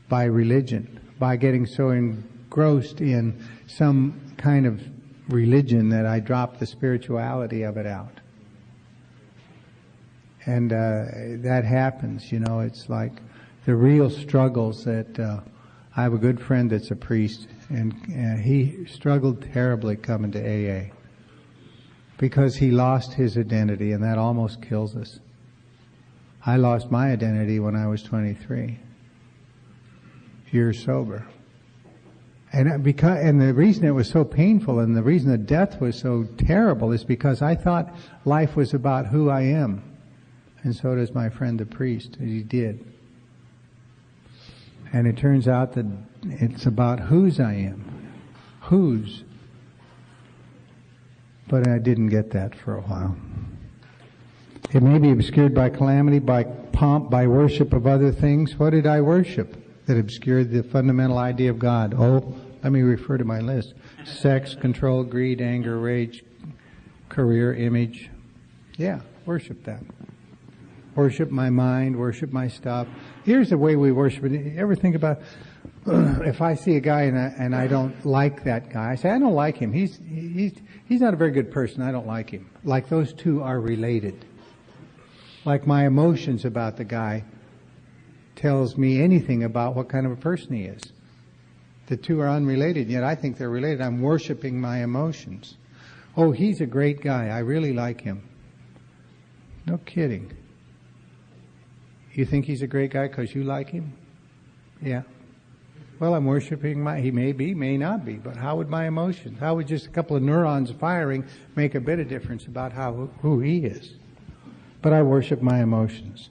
by religion, by getting so engrossed in some kind of religion that I drop the spirituality of it out. And that happens, it's like the real struggles that I have a good friend that's a priest, and he struggled terribly coming to AA because he lost his identity, and that almost kills us. I lost my identity when I was 23 years sober. And the reason it was so painful and the reason the death was so terrible is because I thought life was about who I am. And so does my friend the priest. He did. And it turns out that it's about whose I am. Whose. But I didn't get that for a while. It may be obscured by calamity, by pomp, by worship of other things. What did I worship that obscured the fundamental idea of God? Oh, let me refer to my list. Sex, control, greed, anger, rage, career, image. Yeah, worship that. Worship my mind, worship my stuff. Here's the way we worship it. You ever think about if I see a guy and I don't like that guy, I say, I don't like him. He's not a very good person. I don't like him. Like those two are related. Like my emotions about the guy tells me anything about what kind of a person he is. The two are unrelated, yet I think they're related. I'm worshiping my emotions. Oh, he's a great guy. I really like him. No kidding. You think he's a great guy because you like him? Yeah. Well, I'm worshiping he may be, may not be, but how would my emotions, how would just a couple of neurons firing make a bit of difference about who he is? But I worship my emotions.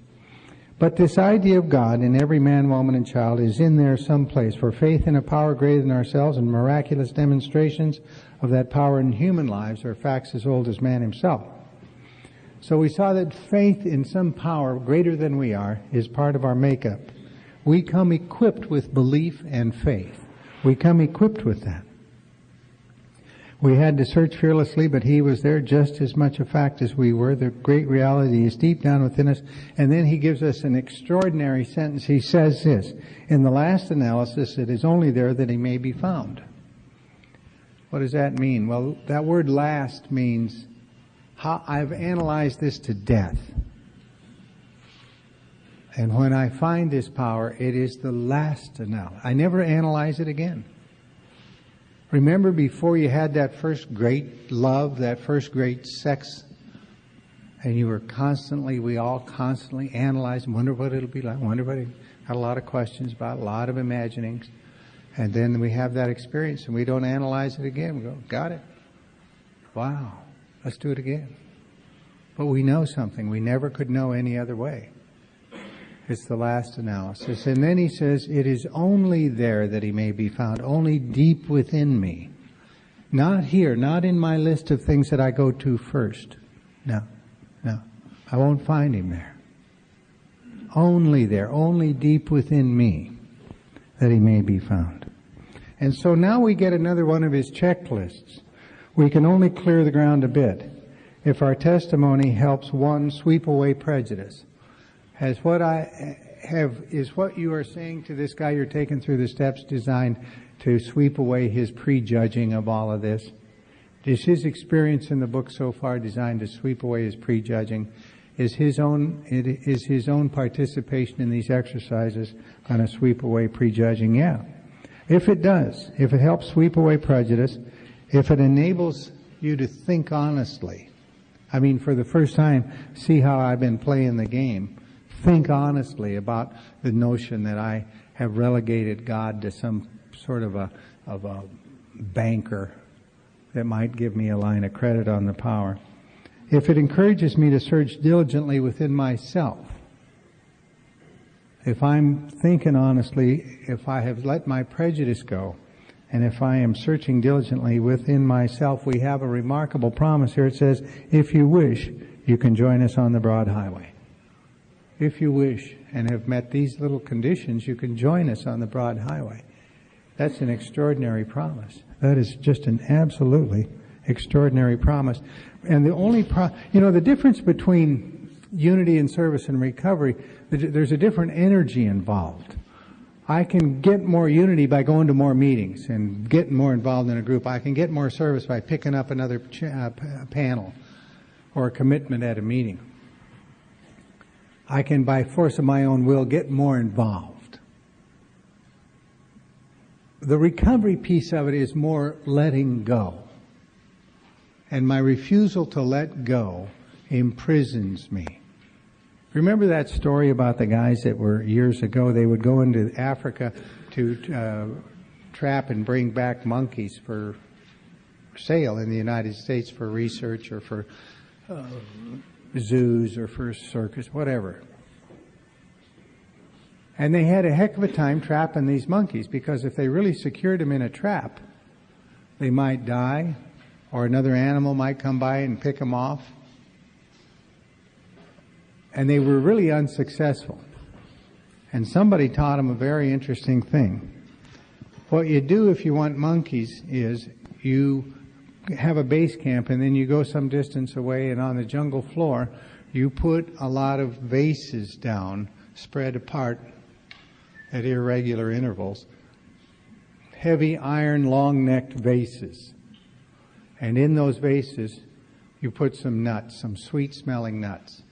But this idea of God in every man, woman, and child is in there someplace, for faith in a power greater than ourselves and miraculous demonstrations of that power in human lives are facts as old as man himself. So we saw that faith in some power greater than we are is part of our makeup. We come equipped with belief and faith. We come equipped with that. We had to search fearlessly, but he was there just as much a fact as we were. The great reality is deep down within us. And then he gives us an extraordinary sentence. He says this, in the last analysis, it is only there that he may be found. What does that mean? Well, that word last means I've analyzed this to death. And when I find this power, it is the last analysis. I never analyze it again. Remember before you had that first great love, that first great sex, and we all constantly analyze and wonder what it'll be like, had a lot of questions about, a lot of imaginings. And then we have that experience and we don't analyze it again. We go, got it. Wow. Let's do it again. But we know something we never could know any other way. It's the last analysis. And then he says, it is only there that he may be found, only deep within me. Not here, not in my list of things that I go to first. No. I won't find him there. Only there, only deep within me that he may be found. And so now we get another one of his checklists. We can only clear the ground a bit if our testimony helps one sweep away prejudice. Is what you are saying to this guy you're taking through the steps designed to sweep away his prejudging of all of this? Is his experience in the book so far designed to sweep away his prejudging? Is his own participation in these exercises going to sweep away prejudging? Yeah. If it does, if it helps sweep away prejudice, if it enables you to think honestly, I mean, for the first time, see how I've been playing the game. Think honestly about the notion that I have relegated God to some sort of a banker that might give me a line of credit on the power. If it encourages me to search diligently within myself, if I'm thinking honestly, if I have let my prejudice go, and if I am searching diligently within myself, we have a remarkable promise here. It says, if you wish, you can join us on the broad highway. If you wish and have met these little conditions, you can join us on the broad highway. That's an extraordinary promise. That is just an absolutely extraordinary promise. And the only the difference between unity and service and recovery, there's a different energy involved. I can get more unity by going to more meetings and getting more involved in a group. I can get more service by picking up another panel or a commitment at a meeting. I can, by force of my own will, get more involved. The recovery piece of it is more letting go. And my refusal to let go imprisons me. Remember that story about the guys that were years ago, they would go into Africa to trap and bring back monkeys for sale in the United States for research or for zoos or for circus, whatever. And they had a heck of a time trapping these monkeys because if they really secured them in a trap, they might die or another animal might come by and pick them off. And they were really unsuccessful. And somebody taught them a very interesting thing. What you do if you want monkeys is you have a base camp and then you go some distance away and on the jungle floor you put a lot of vases down, spread apart at irregular intervals. Heavy iron long-necked vases. And in those vases you put some nuts, some sweet-smelling nuts.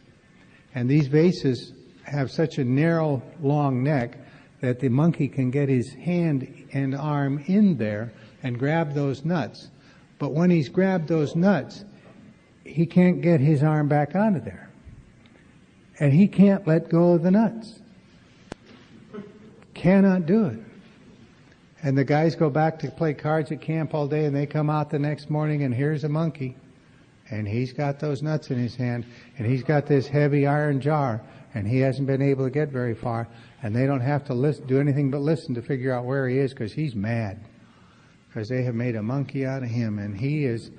And these vases have such a narrow, long neck that the monkey can get his hand and arm in there and grab those nuts. But when he's grabbed those nuts, he can't get his arm back onto there. And he can't let go of the nuts. Cannot do it. And the guys go back to play cards at camp all day and they come out the next morning and here's a monkey. And he's got those nuts in his hand, and he's got this heavy iron jar, and he hasn't been able to get very far. And they don't have to do anything but listen to figure out where he is, because he's mad, because they have made a monkey out of him, and he is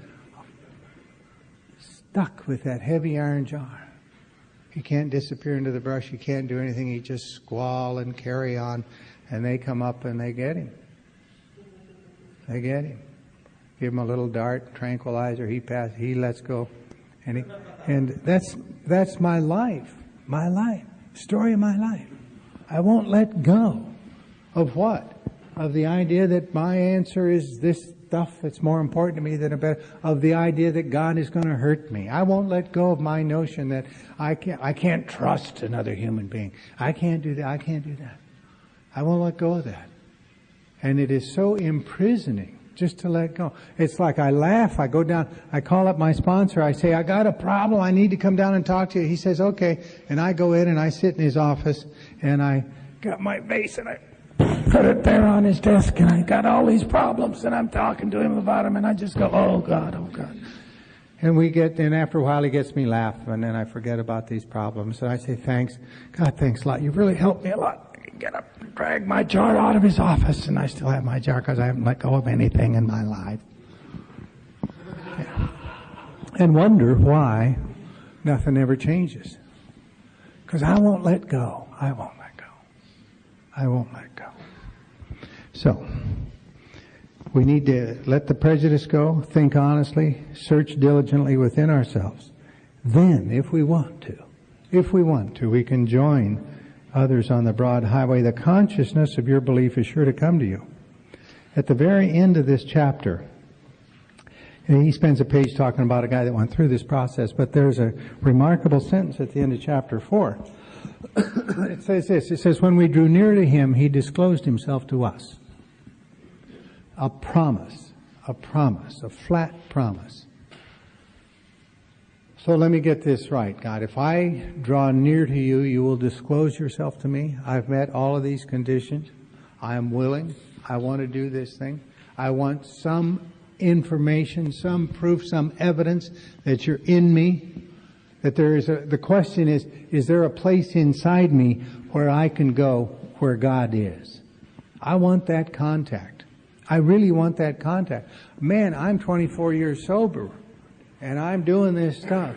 stuck with that heavy iron jar. He can't disappear into the brush. He can't do anything. He just squall and carry on, and they come up and they get him. They get him. Give him a little dart, tranquilizer, he lets go. And that's my life, story of my life. I won't let go of what? Of the idea that my answer is this stuff that's more important to me than of the idea that God is going to hurt me. I won't let go of my notion that I can't trust another human being. I can't do that. I won't let go of that. And it is so imprisoning just to let go. It's like I laugh, I go down, I call up my sponsor, I say, I got a problem, I need to come down and talk to you. He says, okay. And I go in and I sit in his office and I got my vase and I put it there on his desk and I got all these problems and I'm talking to him about them and I just go, oh God, oh God. And after a while he gets me laughing, and then I forget about these problems. And I say, thanks. God, thanks a lot. You've really helped me a lot. I can get up and drag my jar out of his office, and I still have my jar because I haven't let go of anything in my life. Yeah. And wonder why nothing ever changes. Because I won't let go. I won't let go. I won't let go. So, we need to let the prejudice go, think honestly, search diligently within ourselves. Then, if we want to, we can join others on the broad highway. The consciousness of your belief is sure to come to you. At the very end of this chapter, and he spends a page talking about a guy that went through this process, but there's a remarkable sentence at the end of chapter 4. It says this, it says, when we drew near to him, he disclosed himself to us. A promise, a flat promise. So let me get this right, God. If I draw near to you, you will disclose yourself to me. I've met all of these conditions. I am willing. I want to do this thing. I want some information, some proof, some evidence that you're in me. That there is the question is there a place inside me where I can go where God is? I want that contact. I really want that contact. Man, I'm 24 years sober, and I'm doing this stuff,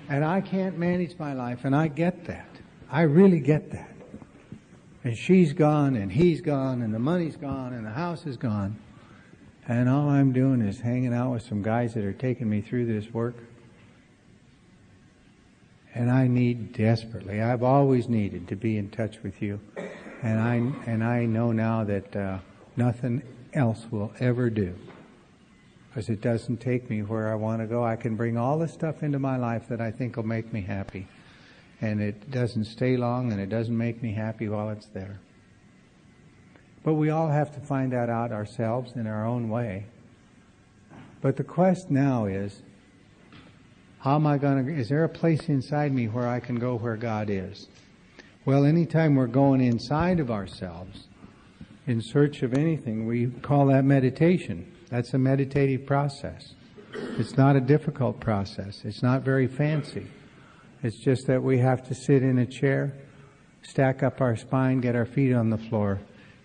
and I can't manage my life, and I get that. I really get that. And she's gone, and he's gone, and the money's gone, and the house is gone, and all I'm doing is hanging out with some guys that are taking me through this work. And I need desperately, I've always needed to be in touch with you, and I know now that nothing else will ever do, because it doesn't take me where I want to go. I can bring all the stuff into my life that I think will make me happy, and it doesn't stay long, and it doesn't make me happy while it's there. But we all have to find that out ourselves in our own way. But the quest now is, how am I going to, is there a place inside me where I can go where God is? Well, anytime we're going inside of ourselves in search of anything, we call that meditation. That's a meditative process. It's not a difficult process. It's not very fancy. It's just that we have to sit in a chair, stack up our spine, get our feet on the floor,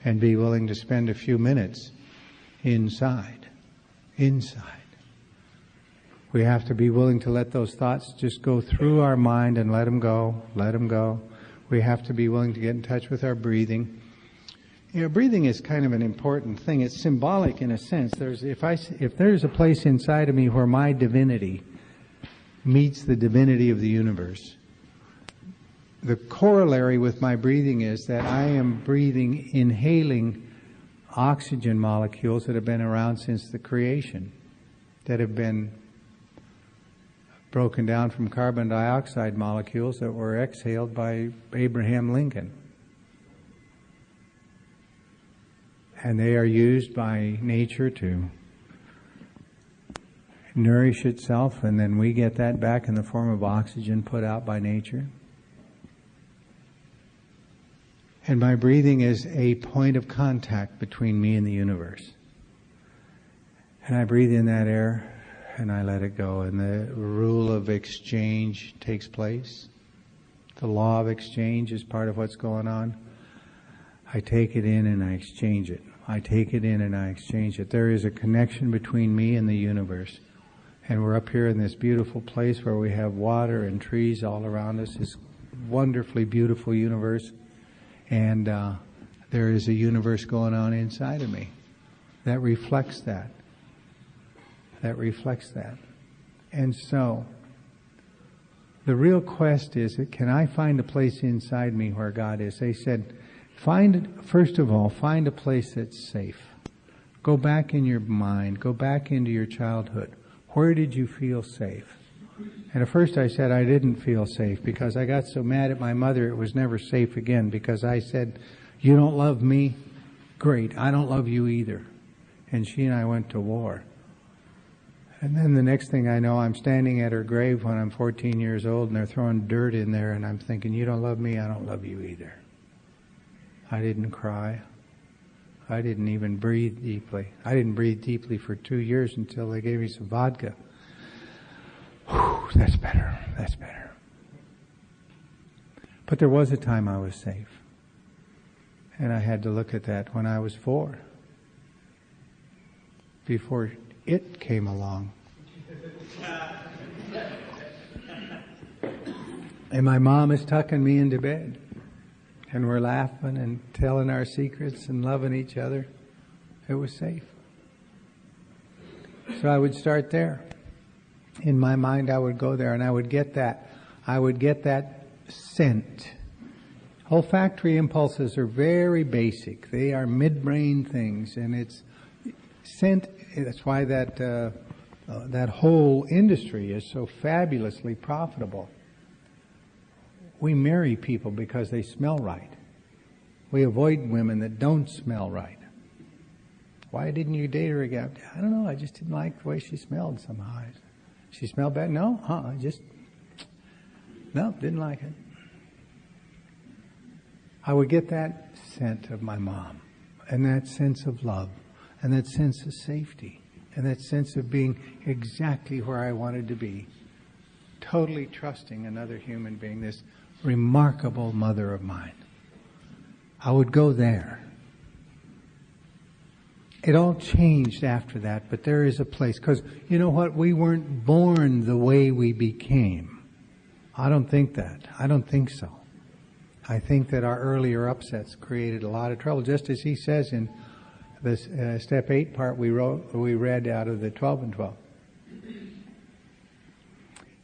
and be willing to spend a few minutes inside. We have to be willing to let those thoughts just go through our mind and let them go. We have to be willing to get in touch with our breathing. You know, breathing is kind of an important thing. It's symbolic in a sense. If there's a place inside of me where my divinity meets the divinity of the universe, the corollary with my breathing is that I am inhaling oxygen molecules that have been around since the creation, that have been broken down from carbon dioxide molecules that were exhaled by Abraham Lincoln. And they are used by nature to nourish itself, and then we get that back in the form of oxygen put out by nature. And my breathing is a point of contact between me and the universe. And I breathe in that air, and I let it go, and the rule of exchange takes place. The law of exchange is part of what's going on. I take it in and I exchange it. I take it in and I exchange it. There is a connection between me and the universe. And we're up here in this beautiful place where we have water and trees all around us, this wonderfully beautiful universe. And there is a universe going on inside of me that reflects that. And so, the real quest is, can I find a place inside me where God is? They said, first of all, find a place that's safe. Go back in your mind, go back into your childhood. Where did you feel safe? And at first I said I didn't feel safe because I got so mad at my mother it was never safe again, because I said, you don't love me? Great, I don't love you either. And she and I went to war. And then the next thing I know, I'm standing at her grave when I'm 14 years old, and they're throwing dirt in there, and I'm thinking, you don't love me, I don't love you either. I didn't cry. I didn't even breathe deeply. I didn't breathe deeply for 2 years until they gave me some vodka. Whew, that's better. That's better. But there was a time I was safe. And I had to look at that when I was 4. Before it came along. And my mom is tucking me into bed. And we're laughing and telling our secrets and loving each other. It was safe. So I would start there. In my mind, I would go there and I would get that. I would get that scent. Olfactory impulses are very basic. They are midbrain things, and it's scent. That's why that whole industry is so fabulously profitable. We marry people because they smell right. We avoid women that don't smell right. Why didn't you date her again? I don't know. I just didn't like the way she smelled somehow. She smelled bad? No, didn't like it. I would get that scent of my mom, and that sense of love, and that sense of safety, and that sense of being exactly where I wanted to be, totally trusting another human being, this remarkable mother of mine. I would go there. It all changed after that, but there is a place, because you know what? We weren't born the way we became. I don't think that. I don't think so. I think that our earlier upsets created a lot of trouble, just as he says in this step 8 part we read out of the 12 and 12.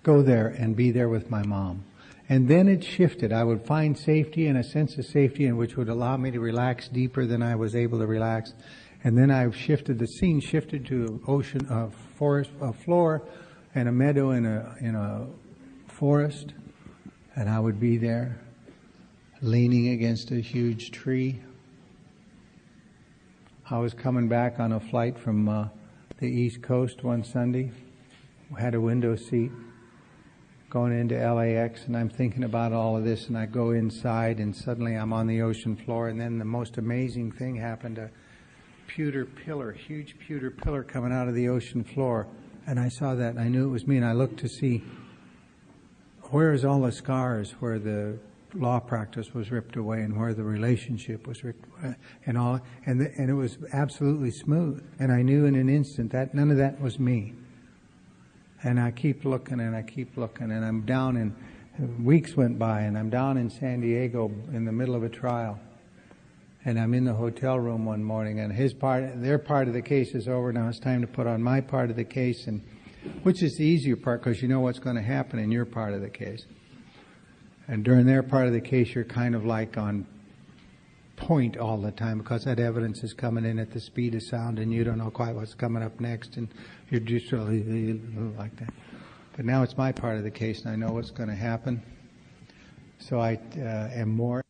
Go there and be there with my mom. And then it shifted. I would find safety and a sense of safety in which would allow me to relax deeper than I was able to relax. And then the scene shifted to ocean, forest, a floor, and a meadow in a forest, and I would be there, leaning against a huge tree. I was coming back on a flight from the East Coast one Sunday. We had a window seat going into LAX, and I'm thinking about all of this, and I go inside, and suddenly I'm on the ocean floor, and then the most amazing thing happened. A pewter pillar, huge pewter pillar coming out of the ocean floor, and I saw that, and I knew it was me, and I looked to see where's all the scars where the law practice was ripped away and where the relationship was ripped away and it was absolutely smooth, and I knew in an instant that none of that was me. And I keep looking and I keep looking, and I'm down in, weeks went by, and I'm down in San Diego in the middle of a trial. And I'm in the hotel room one morning, and their part of the case is over. Now it's time to put on my part of the case, and which is the easier part, because you know what's going to happen in your part of the case. And during their part of the case, you're kind of like on point all the time, because that evidence is coming in at the speed of sound, and you don't know quite what's coming up next, and you're just really like that. But now it's my part of the case, and I know what's going to happen. So I am more